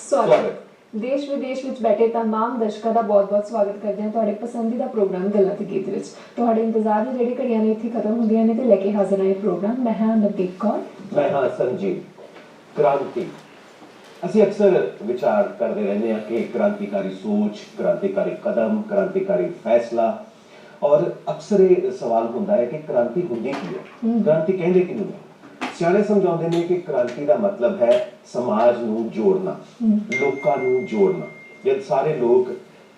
स्वागत देश विदेश ਵਿੱਚ ਬੈਠੇ तमाम ਦਰਸ਼ਕਾਂ ਦਾ ਬਹੁਤ-ਬਹੁਤ ਸਵਾਗਤ ਕਰਦੇ ਹਾਂ ਤੁਹਾਡੇ ਪਸੰਦੀਦਾ ਪ੍ਰੋਗਰਾਮ ਗੱਲਾਂ ਤੇ ਗੀਤ ਵਿੱਚ। ਤੁਹਾਡੇ ਇੰਤਜ਼ਾਰ ਦੀ ਜਿਹੜੀ ਘੜੀਆਂ ਨੇ ਇੱਥੇ ਖਤਮ ਹੁੰਦੀਆਂ ਨੇ ਤੇ ਲੈ ਕੇ ਹਾਜ਼ਰ ਹਾਂ ਇਹ ਪ੍ਰੋਗਰਾਮ। ਮੈਂ ਹਾਂ ਨਵਦੀਪ ਕੌਰ। मैं हाँ संजीव। क्रांति ਅਸੀਂ ਅਕਸਰ ਵਿਚਾਰ ਕਰਦੇ ਰਹਿੰਦੇ ਹਾਂ ਕਿ क्रांतिकारी सोच, क्रांतिकारी कदम, क्रांतिकारी फैसला और अक्सर ये सवाल ਹੁੰਦਾ है कि क्रांति ਹੁੰਦੀ ਕੀ ਹੈ, क्रांति ਕਹਿੰਦੇ ਕਿਹਨੂੰ ਹੈ। ਸਿਆਣੇ ਸਮਝਾਉਂਦੇ ਨੇ ਕਿ क्रांति ਦਾ ਮਤਲਬ ਹੈ ਸਮਾਜ ਨੂੰ ਜੋੜਨਾ, ਲੋਕਾਂ ਨੂੰ ਜੋੜਨਾ। ਜਦ ਸਾਰੇ ਲੋਕ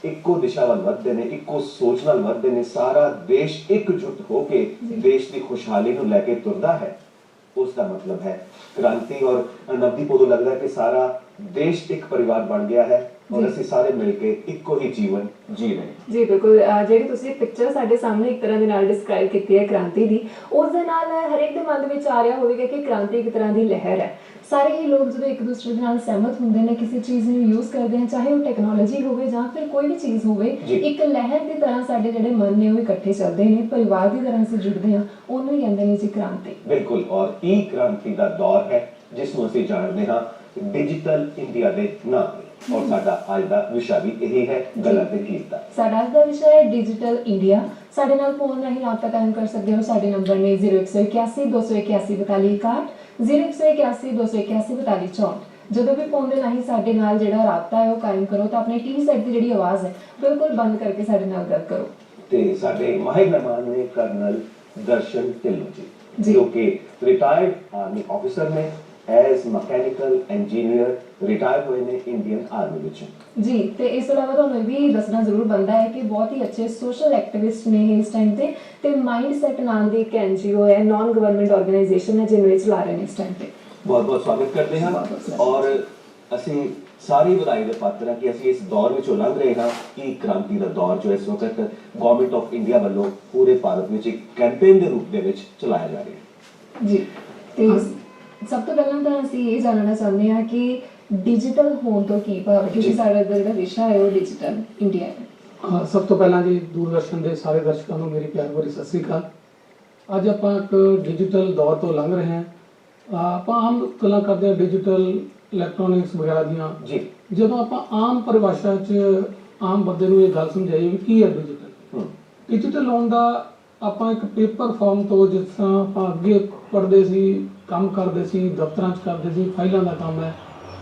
ਇੱਕੋ ਦਿਸ਼ਾ ਵੱਲ ਵਧਦੇ ਨੇ, ਇੱਕੋ ਸੋਚ ਨਾਲ ਵਧਦੇ ਨੇ, ਸਾਰਾ ਦੇਸ਼ ਇਕਜੁੱਟ ਹੋ ਕੇ ਦੇਸ਼ ਦੀ ਖੁਸ਼ਹਾਲੀ ਨੂੰ ਲੈ ਕੇ ਤੁਰਦਾ ਹੈ, उसका मतलब है क्रांति। और नवदीप उदों लगता है कि सारा देश एक परिवार बन गया है और ਅਸੀਂ ਸਾਰੇ ਮਿਲ ਕੇ ਇੱਕੋ ਹੀ ਜੀਵਨ ਜੀ ਰਹੇ ਹਾਂ। ਜੀ ਬਿਲਕੁਲ, ਜਿਹੜੀ ਤੁਸੀਂ ਪਿਕਚਰ ਸਾਡੇ ਸਾਹਮਣੇ ਇੱਕ ਤਰ੍ਹਾਂ ਦੇ ਨਾਲ ਡਿਸਕ੍ਰਾਈਬ ਕੀਤੀ ਹੈ ਕ੍ਰਾਂਤੀ ਦੀ, ਉਸ ਦੇ ਨਾਲ ਹਰੇਕ ਦੇ ਮਨ ਦੇ ਵਿੱਚ ਆ ਰਿਹਾ ਹੋਵੇਗਾ ਕਿ ਕ੍ਰਾਂਤੀ ਇੱਕ ਤਰ੍ਹਾਂ ਦੀ ਲਹਿਰ ਹੈ। ਸਾਰੇ ਹੀ ਲੋਕ ਜਦੋਂ ਇੱਕ ਦੂਸਰੇ ਦੇ ਨਾਲ ਸਹਿਮਤ ਹੁੰਦੇ ਨੇ, ਕਿਸੇ ਚੀਜ਼ ਨੂੰ ਯੂਜ਼ ਕਰਦੇ ਹਨ, ਚਾਹੇ ਉਹ ਟੈਕਨੋਲੋਜੀ ਹੋਵੇ ਜਾਂ ਫਿਰ ਕੋਈ ਵੀ ਚੀਜ਼ ਹੋਵੇ, ਇੱਕ ਲਹਿਰ ਦੀ ਤਰ੍ਹਾਂ ਸਾਡੇ ਜਿਹੜੇ ਮਨ ਨੇ ਉਹ ਇਕੱਠੇ ਚੱਲਦੇ ਨੇ, ਪਰਿਵਾਰ ਦੀ ਤਰ੍ਹਾਂ ਅਸੀਂ ਜੁੜਦੇ ਹਾਂ, ਉਹਨੂੰ ਹੀ ਕਹਿੰਦੇ ਨੇ ਜੀ ਕ੍ਰਾਂਤੀ। ਬਿਲਕੁਲ, ਔਰ ਇਹ ਕ੍ਰਾਂਤੀ ਦਾ ਦੌਰ ਹੈ ਜਿਸ ਨੂੰ ਅਸੀਂ ਜਾਣਦੇ ਹਾਂ ਡਿਜੀਟਲ ਇੰਡੀਆ ਦੇ ਨਾਮ ਤੇ। और साडा आज दा विषय भी यही है गल्लां ते गीत दा। साडा आज दा विषय है डिजिटल इंडिया। साडे नाल फोन राਹੀਂ राबता कायम कर सकते हो। साडे नंबर ने 0181 281 4261 0181 281 4264। ਜਦੋਂ ਵੀ ਫੋਨ ਦੇ ਰਾਹੀਂ ਸਾਡੇ ਨਾਲ ਜਿਹੜਾ ਰਾਬਤਾ ਹੈ ਉਹ ਕਾਇਮ ਕਰੋ ਤਾਂ ਆਪਣੇ ਟੀਵੀ ਸੈੱਟ ਦੀ ਜਿਹੜੀ ਆਵਾਜ਼ ਹੈ ਬਿਲਕੁਲ ਬੰਦ ਕਰਕੇ ਸਾਡੇ ਨਾਲ ਗੱਲ ਕਰੋ। ਤੇ ਸਾਡੇ ਮਾਹਿਰ ਮਹਿਮਾਨ ਨੇ ਕਰਨਲ ਦਰਸ਼ਨ ਢਿੱਲੋਂ ਜੀ ਜੋ ਕਿ ਰਿਟਾਇਰਡ ਆਰਮੀ ਆਫੀਸਰ ਨੇ, ਐਜ਼ ਮਕੈਨੀਕਲ ਇੰਜੀਨੀਅਰ ਰਿਟਾਇਰ ਹੋਏ ਨੇ ਇੰਡੀਅਨ ਆਰਮੀ ਵਿੱਚੋਂ ਜੀ। ਤੇ ਇਸ ਤੋਂ ਇਲਾਵਾ ਤੁਹਾਨੂੰ ਇਹ ਵੀ ਦੱਸਣਾ ਜ਼ਰੂਰ ਬਣਦਾ ਹੈ ਕਿ ਬਹੁਤ ਹੀ ਅੱਛੇ ਸੋਸ਼ਲ ਐਕਟਿਵਿਸਟ ਨੇ ਇਸ ਟਾਈਮ ਤੇ ਮਾਈਂਡਸੈਟ ਨਾਮ ਦੀ ਇੱਕ ਐਨਜੀਓ ਹੈ, ਨਾਨ ਗਵਰਨਮੈਂਟ ਆਰਗੇਨਾਈਜੇਸ਼ਨ ਹੈ, ਜਿਹਨੂੰ ਇਹ ਚਲਾ ਰਹੇ ਨੇ ਇਸ ਟਾਈਮ ਤੇ। ਬਹੁਤ ਬਹੁਤ ਸਵਾਗਤ ਕਰਦੇ ਹਾਂ ਔਰ ਅਸੀਂ ਸਾਰੀ ਵਧਾਈ ਦੇ ਪਾਤਰ ਹਾਂ ਕਿ ਅਸੀਂ ਇਸ ਦੌਰ ਵਿੱਚੋਂ ਲੰਘ ਰਹੇ ਹਾਂ ਕਿ ਕ੍ਰਾਂਤੀ ਦਾ ਦੌਰ ਜੋ ਇਸ ਵਕਤ ਗਵਰਨਮੈਂਟ ਆਫ ਇੰਡੀਆ ਵੱਲੋਂ ਪੂਰੇ ਭਾਰਤ ਵਿੱਚ ਇੱਕ ਕੈਂਪੇਨ ਦੇ ਰੂਪ ਦੇ ਵਿੱਚ ਚਲਾਇਆ ਜਾ ਰਿਹਾ ਹੈ ਜੀ। ਤੇ ਸਭ ਤੋਂ ਪਹਿਲਾਂ ਤਾਂ ਅਸੀਂ ਇਹ ਜਾਣਨਾ ਚਾਹੁੰਦੇ ਹਾਂ ਕਿ ਡਿਜੀਟਲ ਹੋਣ ਤੋਂ ਕੀ ਭਾਵ ਹੈ, ਕਿਉਂਕਿ ਸਾਡਾ ਜਿਹੜਾ ਵਿਸ਼ਾ ਹੈ ਉਹ ਡਿਜੀਟਲ ਇੰਡੀਆ ਹੈ। ਸਭ ਤੋਂ ਪਹਿਲਾਂ ਜੀ ਦੂਰਦਰਸ਼ਨ ਦੇ ਸਾਰੇ ਦਰਸ਼ਕਾਂ ਨੂੰ ਮੇਰੀ ਪਿਆਰ ਭਰੀ ਸਤਿ ਸ੍ਰੀ ਅਕਾਲ। ਅੱਜ ਆਪਾਂ ਇੱਕ ਡਿਜੀਟਲ ਦੌਰ ਤੋਂ ਲੰਘ ਰਹੇ ਹਾਂ। ਆਪਾਂ ਆਮ ਗੱਲਾਂ ਕਰਦੇ ਹਾਂ ਡਿਜੀਟਲ ਇਲੈਕਟ੍ਰੋਨਿਕਸ ਵਗੈਰਾ ਦੀਆਂ ਜੀ। ਜਦੋਂ ਆਪਾਂ ਆਮ ਪਰਿਭਾਸ਼ਾ 'ਚ ਆਮ ਬੰਦੇ ਨੂੰ ਇਹ ਗੱਲ ਸਮਝਾਈਏ ਵੀ ਕੀ ਹੈ ਡਿਜੀਟਲ ਹੋਣ ਦਾ, ਆਪਾਂ ਇੱਕ ਪੇਪਰ ਫਾਰਮ ਤੋਂ ਜਿਸ ਤਰ੍ਹਾਂ ਆਪਾਂ ਅੱਗੇ ਪੜ੍ਹਦੇ ਸੀ, ਕੰਮ ਕਰਦੇ ਸੀ, ਦਫ਼ਤਰਾਂ 'ਚ ਕਰਦੇ ਸੀ, ਫਾਈਲਾਂ ਦਾ ਕੰਮ ਹੈ,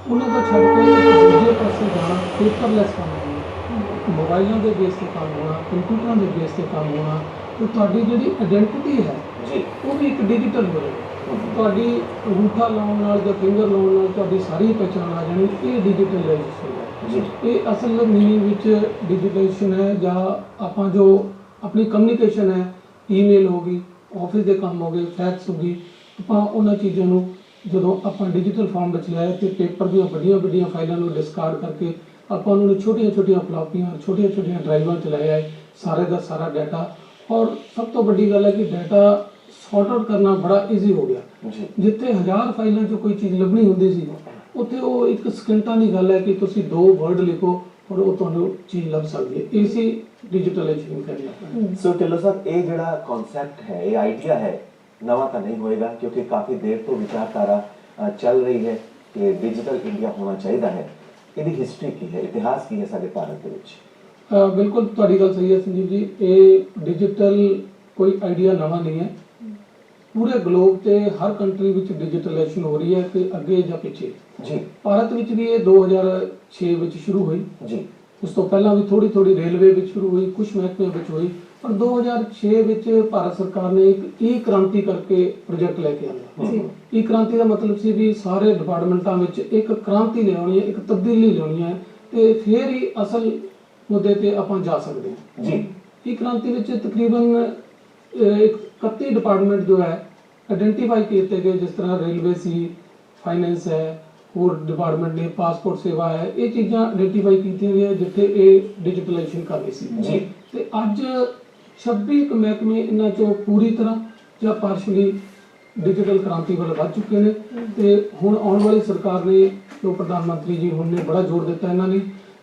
ਉਹਨਾਂ ਤੋਂ ਛੱਡ ਕੇ ਇੱਕ ਦੂਜੇ ਪਾਸੇ ਜਾਣਾ, ਪੇਪਰਲੈਸ ਕੰਮ ਹੋਣਾ, ਮੋਬਾਈਲਾਂ ਦੇ ਬੇਸ 'ਤੇ ਕੰਮ ਹੋਣਾ, ਕੰਪਿਊਟਰਾਂ ਦੇ ਬੇਸ 'ਤੇ ਕੰਮ ਹੋਣਾ, ਤੇ ਤੁਹਾਡੀ ਜਿਹੜੀ ਆਇਡੈਂਟੀਟੀ ਹੈ ਜੀ ਉਹ ਵੀ ਇੱਕ ਡਿਜੀਟਲ ਹੋਵੇਗੀ। ਤੁਹਾਡੀ ਅੰਗੂਠਾ ਲਾਉਣ ਨਾਲ ਜਾਂ ਫਿੰਗਰ ਲਾਉਣ ਨਾਲ ਤੁਹਾਡੀ ਸਾਰੀ ਪਹਿਚਾਣ ਆ ਜਾਣੀ, ਇਹ ਡਿਜੀਟਲਾਈਜੇਸ਼ਨ ਹੈ ਜੀ। ਇਹ ਅਸਲ ਮੀਨਿੰਗ ਵਿੱਚ ਡਿਜੀਟਲਾਈਜੇਸ਼ਨ ਹੈ। ਜਾਂ ਆਪਾਂ ਜੋ ਆਪਣੀ ਕਮਿਊਨੀਕੇਸ਼ਨ ਹੈ, ਈਮੇਲ ਹੋ ਗਈ, ਆਫਿਸ ਦੇ ਕੰਮ ਹੋ ਗਏ, ਫੈਕਸ ਹੋ ਗਈ, ਆਪਾਂ ਉਹਨਾਂ ਚੀਜ਼ਾਂ ਨੂੰ ਜਦੋਂ ਆਪਾਂ ਡਿਜੀਟਲ ਫਾਰਮ ਵਿੱਚ ਲਿਆਏ ਤੇ ਪੇਪਰ ਦੀਆਂ ਵੱਡੀਆਂ ਫਾਈਲਾਂ ਨੂੰ ਡਿਸਕਾਰਡ ਕਰਕੇ ਆਪਾਂ ਉਹਨਾਂ ਨੂੰ ਛੋਟੀਆਂ ਫਲਾਪੀਆਂ, ਛੋਟੀਆਂ ਡਰਾਈਵਾਂ 'ਚ ਲੈ ਆਏ, ਸਾਰੇ ਦਾ ਸਾਰਾ ਡਾਟਾ। ਔਰ ਸਭ ਤੋਂ ਵੱਡੀ ਗੱਲ ਹੈ ਕਿ ਡਾਟਾ ਸੌਰਟ ਆਊਟ ਕਰਨਾ ਬੜਾ ਈਜ਼ੀ ਹੋ ਗਿਆ। ਜਿੱਥੇ 1000 ਫਾਈਲਾਂ 'ਚ ਕੋਈ ਚੀਜ਼ ਲੱਭਣੀ ਹੁੰਦੀ ਸੀ, ਉੱਥੇ ਉਹ ਇੱਕ ਸਕਿੰਟਾਂ ਦੀ ਗੱਲ ਹੈ ਕਿ ਤੁਸੀਂ 2 ਵਰਡ ਲਿਖੋ ਔਰ ਉਹ ਤੁਹਾਨੂੰ ਚੀਜ਼ ਲੱਭ ਸਕਦੀ ਹੈ। ਇਸੇ ਡਿਜੀਟਲਾਈਜੇਸ਼ਨ ਕਰਨਾ। ਸੋ ਢਿੱਲੋਂ ਸਾਹਿਬ, ਇਹ ਜਿਹੜਾ ਕਨਸੈਪਟ ਹੈ, ਇਹ ਆਈਡੀਆ ਹੈ, ਨਵਾਂ ਤਾਂ ਨਹੀਂ ਹੋਏਗਾ ਕਿਉਂਕਿ ਕਾਫੀ ਦੇਰ ਤੋਂ ਵਿਚਾਰਧਾਰਾ ਚੱਲ ਰਹੀ ਹੈ ਕਿ ਡਿਜੀਟਲ ਇੰਡੀਆ ਹੋਣਾ ਚਾਹੀਦਾ ਹੈ। ਇਹਦੀ ਹਿਸਟਰੀ ਕੀ ਹੈ, ਇਤਿਹਾਸ ਕੀ ਹੈ ਸਾਡੇ ਭਾਰਤ ਦੇ ਵਿੱਚ? ਬਿਲਕੁਲ ਤੁਹਾਡੀ ਗੱਲ ਸਹੀ ਹੈ ਸੰਜੀਵ ਜੀ। ਇਹ ਡਿਜੀਟਲ ਕੋਈ ਆਈਡੀਆ ਨਵਾਂ ਨਹੀਂ ਹੈ। ਪੂਰੇ ਗਲੋਬ ਤੇ ਹਰ ਕੰਟਰੀ ਵਿੱਚ ਡਿਜੀਟਲਾਈਜੇਸ਼ਨ ਹੋ ਰਹੀ ਹੈ ਕਿ ਅੱਗੇ ਜਾਂ ਪਿੱਛੇ ਜੀ। ਭਾਰਤ ਵਿੱਚ ਵੀ ਇਹ 2006 ਵਿੱਚ ਸ਼ੁਰੂ ਹੋਈ ਜੀ। ਉਸ ਤੋਂ ਪਹਿਲਾਂ ਵੀ ਥੋੜੀ ਰੇਲਵੇ ਵਿੱਚ ਸ਼ੁਰੂ ਹੋਈ, ਕੁਝ ਮਹਿਕਮਿਆਂ ਵਿੱਚ ਹੋਈ, ਪਰ 2006 ਵਿੱਚ ਭਾਰਤ ਸਰਕਾਰ ਨੇ ਇੱਕ ਈ ਕ੍ਰਾਂਤੀ ਕਰਕੇ ਪ੍ਰੋਜੈਕਟ ਲੈ ਕੇ ਆਇਆ। ਈ ਕ੍ਰਾਂਤੀ ਦਾ ਮਤਲਬ ਸੀ ਵੀ ਸਾਰੇ ਡਿਪਾਰਟਮੈਂਟਾਂ ਵਿੱਚ ਇੱਕ ਕ੍ਰਾਂਤੀ ਲਿਆਉਣੀ ਹੈ, ਇੱਕ ਤਬਦੀਲੀ ਲਿਆਉਣੀ ਹੈ ਤੇ ਫਿਰ ਹੀ ਅਸਲ ਮੁੱਦੇ ਤੇ ਆਪਾਂ ਜਾ ਸਕਦੇ ਹਾਂ ਜੀ। ਈ ਕ੍ਰਾਂਤੀ ਵਿੱਚ ਤਕਰੀਬਨ 31 ਡਿਪਾਰਟਮੈਂਟ ਜੋ ਹੈ ਆਇਡੈਂਟੀਫਾਈ ਕੀਤੇ ਗਏ, ਜਿਸ ਤਰ੍ਹਾਂ ਰੇਲਵੇ ਸੀ, ਫਾਈਨੈਂਸ ਹੈ, ਹੋਰ ਡਿਪਾਰਟਮੈਂਟ ਨੇ, ਪਾਸਪੋਰਟ ਸੇਵਾ ਹੈ, ਇਹ ਚੀਜ਼ਾਂ ਆਇਡੈਂਟੀਫਾਈ ਕੀਤੀਆਂ ਗਈਆਂ ਜਿੱਥੇ ਇਹ ਡਿਜੀਟਲਾਈਜੇਸ਼ਨ ਕਰ ਰਹੀ ਸੀ ਜੀ। ਤੇ ਅੱਜ 26 ਮਹਿਕਮੇ ਇਹਨਾਂ ਚੋਂ ਪੂਰੀ ਤਰ੍ਹਾਂ ਜਾਂ ਪਾਰਸ਼ਲੀ ਡਿਜੀਟਲ ਕ੍ਰਾਂਤੀ ਵੱਲ ਵੱਧ ਚੁੱਕੇ ਨੇ। ਤੇ ਹੁਣ ਆਉਣ ਵਾਲੀ ਸਰਕਾਰ ਨੇ, ਜੋ ਪ੍ਰਧਾਨ ਮੰਤਰੀ ਜੀ ਹੁਣ ਨੇ ਬੜਾ ਜ਼ੋਰ ਦਿੱਤਾ ਇਹਨਾਂ ਨੇ,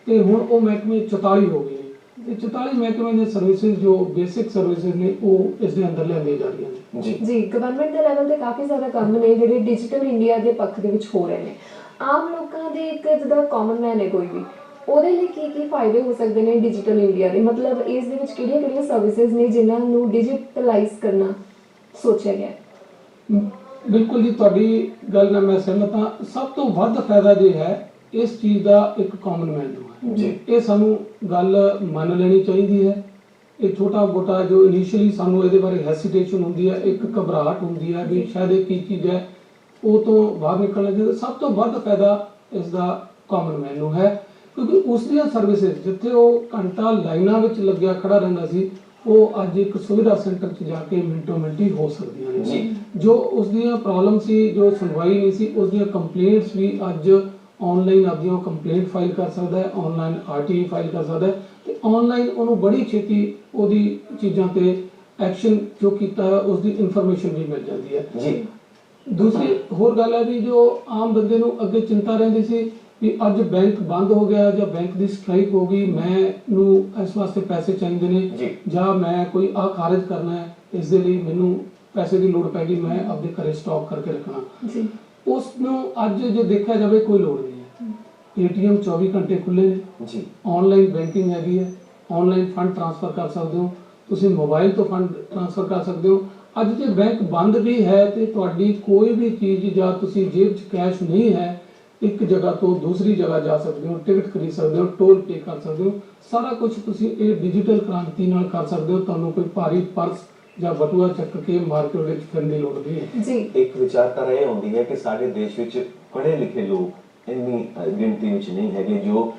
ਤੇ ਹੁਣ ਉਹ ਮਹਿਕਮੇ 44 ਹੋ ਗਏ ਨੇ ਤੇ 44 ਮਹਿਕਮੇ ਦੇ ਸਰਵਿਸਿਜ਼ ਜੋ ਬੇਸਿਕ ਸਰਵਿਸਿਜ਼ ਨੇ ਉਹ ਇਸ ਦੇ ਅੰਦਰ ਲਿਆਂਦੀਆਂ ਜਾ ਰਹੀਆਂ ਨੇ ਜੀ। ਗਵਰਨਮੈਂਟ ਦੇ ਲੈਵਲ ਤੇ ਕਾਫੀ ਜ਼ਿਆਦਾ ਕੰਮ ਨੇ ਜਿਹੜੇ ਡਿਜੀਟਲ ਇੰਡੀਆ ਦੇ ਪੱਖ ਦੇ ਵਿੱਚ ਹੋ ਰਹੇ ਨੇ। ਆਮ ਲੋਕਾਂ ਦੇ ਇੱਕ ਜਿੱਦਾਂ ਕਾਮਨ ਮੈਨ ਹੈ ਕੋਈ ਵੀ, ਉਹਦੇ ਲਈ ਕੀ ਫਾਇਦੇ ਹੋ ਸਕਦੇ ਨੇ ਡਿਜੀਟਲ ਇੰਡੀਆ ਦੇ? ਮਤਲਬ ਇਸ ਦੇ ਵਿੱਚ ਕਿਹੜੀਆਂ ਸਰਵਿਸਿਜ਼ ਨੇ ਜਿਨ੍ਹਾਂ ਨੂੰ ਡਿਜੀਟਲਾਈਜ਼ ਕਰਨਾ ਸੋਚਿਆ ਗਿਆ ਹੈ? ਬਿਲਕੁਲ ਜੀ, ਤੁਹਾਡੀ ਗੱਲ ਨਾਲ ਮੈਂ ਸਹਿਮਤ ਹਾਂ। ਸਭ ਤੋਂ ਵੱਧ ਫਾਇਦਾ ਜੇ ਹੈ ਇਸ ਚੀਜ਼ ਦਾ ਇੱਕ ਕਾਮਨ ਮੈਨ ਨੂੰ ਹੈ ਜੀ। ਇਹ ਸਾਨੂੰ ਗੱਲ ਮੰਨ ਲੈਣੀ ਚਾਹੀਦੀ ਹੈ। ਇਹ ਛੋਟਾ ਮੋਟਾ ਜੋ ਇਨੀਸ਼ੀਅਲੀ ਸਾਨੂੰ ਇਹਦੇ ਬਾਰੇ ਹੈਸੀਟੇਸ਼ਨ ਹੁੰਦੀ ਹੈ, ਇੱਕ ਘਬਰਾਹਟ ਹੁੰਦੀ ਹੈ ਵੀ ਸ਼ਾਇਦ ਇਹ ਕੀ ਚੀਜ਼ ਹੈ, ਉਹ ਤੋਂ ਬਾਹਰ ਨਿਕਲਣਾ ਚਾਹੀਦਾ। ਸਭ ਤੋਂ ਵੱਧ ਫਾਇਦਾ ਇਸ ਦਾ ਕਾਮਨ ਮੈਨ ਨੂੰ ਹੈ, ਕਿਉਂਕਿ ਉਸ ਦੀਆਂ ਸਰਵਿਸਿਜ਼ ਜਿੱਥੇ ਉਹ ਘੰਟਾ ਲਾਈਨਾਂ ਵਿੱਚ ਲੱਗਿਆ ਖੜਾ ਰਹਿੰਦਾ ਸੀ, ਉਹ ਅੱਜ ਇੱਕ ਸੁਵਿਧਾ ਸੈਂਟਰ 'ਚ ਜਾ ਕੇ ਮਿੰਟੋ ਮਿੰਟੀ ਹੋ ਸਕਦੀਆਂ ਨੇ। ਜੀ। ਜੋ ਉਸ ਦੀਆਂ ਪ੍ਰੋਬਲਮ ਸੀ, ਜੋ ਸੁਣਵਾਈ ਨਹੀਂ ਸੀ, ਉਸ ਦੀਆਂ ਕੰਪਲੇਂਟਸ ਵੀ ਅੱਜ ਆਨਲਾਈਨ ਆਪਦੀਆਂ ਕੰਪਲੇਂਟ ਫਾਈਲ ਕਰ ਸਕਦਾ ਹੈ, ਆਨਲਾਈਨ ਆਰਟੀਆਈ ਫਾਈਲ ਕਰ ਸਕਦਾ ਹੈ ਤੇ ਆਨਲਾਈਨ ਉਹਨੂੰ ਬੜੀ ਛੇਤੀ ਉਹਦੀ ਚੀਜ਼ਾਂ ਤੇ ਐਕਸ਼ਨ ਜੋ ਕੀਤਾ ਹੈ ਉਸ ਦੀ ਇਨਫੋਰਮੇਸ਼ਨ ਵੀ ਮਿਲ ਜਾਂਦੀ ਹੈ। ਜੀ। ਦੂਸਰੀ ਹੋਰ ਗੱਲ ਹੈ ਵੀ ਜੋ ਆਮ ਬੰਦੇ ਨੂੰ ਅੱਗੇ ਚਿੰਤਾ ਰਹਿੰਦੀ ਸੀ ਵੀ ਅੱਜ ਬੈਂਕ ਬੰਦ ਹੋ ਗਿਆ ਜਾਂ ਬੈਂਕ ਦੀ ਸਟ੍ਰਾਈਕ ਹੋ ਗਈ, ਮੈਨੂੰ ਇਸ ਵਾਸਤੇ ਪੈਸੇ ਚਾਹੀਦੇ ਜੀ। ਨੇ ਜਾਂ ਮੈਂ ਕੋਈ ਆਹ ਖਾਰਜ ਕਰਨਾ ਹੈ, ਇਸ ਦੇ ਲਈ ਮੈਨੂੰ ਪੈਸੇ ਦੀ ਲੋੜ ਪੈ ਗਈ, ਮੈਂ ਆਪਣੇ ਘਰੇ ਸਟਾਕ ਕਰਕੇ ਰੱਖਣਾ ਜੀ। ਉਸ ਨੂੰ ਅੱਜ ਜੇ ਦੇਖਿਆ ਜਾਵੇ ਕੋਈ ਲੋੜ ਨਹੀਂ ਹੈ। ਏਟੀਐਮ 24 ਘੰਟੇ ਖੁੱਲੇ ਨੇ ਜੀ। ਆਨਲਾਈਨ ਬੈਂਕਿੰਗ ਹੈਗੀ ਹੈ, ਆਨਲਾਈਨ ਫੰਡ ਟ੍ਰਾਂਸਫਰ ਕਰ ਸਕਦੇ ਹੋ, ਤੁਸੀਂ ਮੋਬਾਈਲ ਤੋਂ ਫੰਡ ਟ੍ਰਾਂਸਫਰ ਕਰ ਸਕਦੇ ਹੋ। ਅੱਜ ਜੇ ਬੈਂਕ ਬੰਦ ਵੀ ਹੈ ਤੇ ਤੁਹਾਡੀ ਕੋਈ ਵੀ ਚੀਜ਼ ਜਾਂ ਤੁਸੀਂ ਜੇਬ 'ਚ ਕੈਸ਼ ਨਹੀਂ ਹੈ, ਇੱਕ ਜਗ੍ਹਾ ਤੋਂ ਦੂਸਰੀ ਜਗ੍ਹਾ ਜਾ ਸਕਦੇ ਹੋ, ਟਿਕਟ ਖਰੀਦ ਸਕਦੇ ਹੋ, ਟੋਲ ਪੇ ਕਰ ਸਕਦੇ ਹੋ, ਸਾਰਾ ਕੁਝ ਤੁਸੀਂ ਇਹ ਡਿਜੀਟਲ ਕ੍ਰਾਂਤੀ ਨਾਲ ਕਰ ਸਕਦੇ ਹੋ। ਤੁਹਾਨੂੰ ਕੋਈ ਭਾਰੀ ਪਰਸ ਜਾਂ ਬਟੂਆ ਚੱਕ ਕੇ ਮਾਰਕੀਟ ਵਿੱਚ ਫਿਰਨ ਦੀ ਲੋੜ ਨਹੀਂ ਹੈ। ਜੀ। ਇੱਕ ਵਿਚਾਰਧਾਰਾ ਇਹ ਹੁੰਦੀ ਹੈ ਕਿ ਸਾਡੇ ਦੇਸ਼ ਵਿੱਚ ਪੜ੍ਹੇ ਲਿਖੇ ਲੋਕ ਇੰਨੀ ਗਿਣਤੀ ਵਿੱਚ ਨਹੀਂ ਹੈਗੇ ਜੋ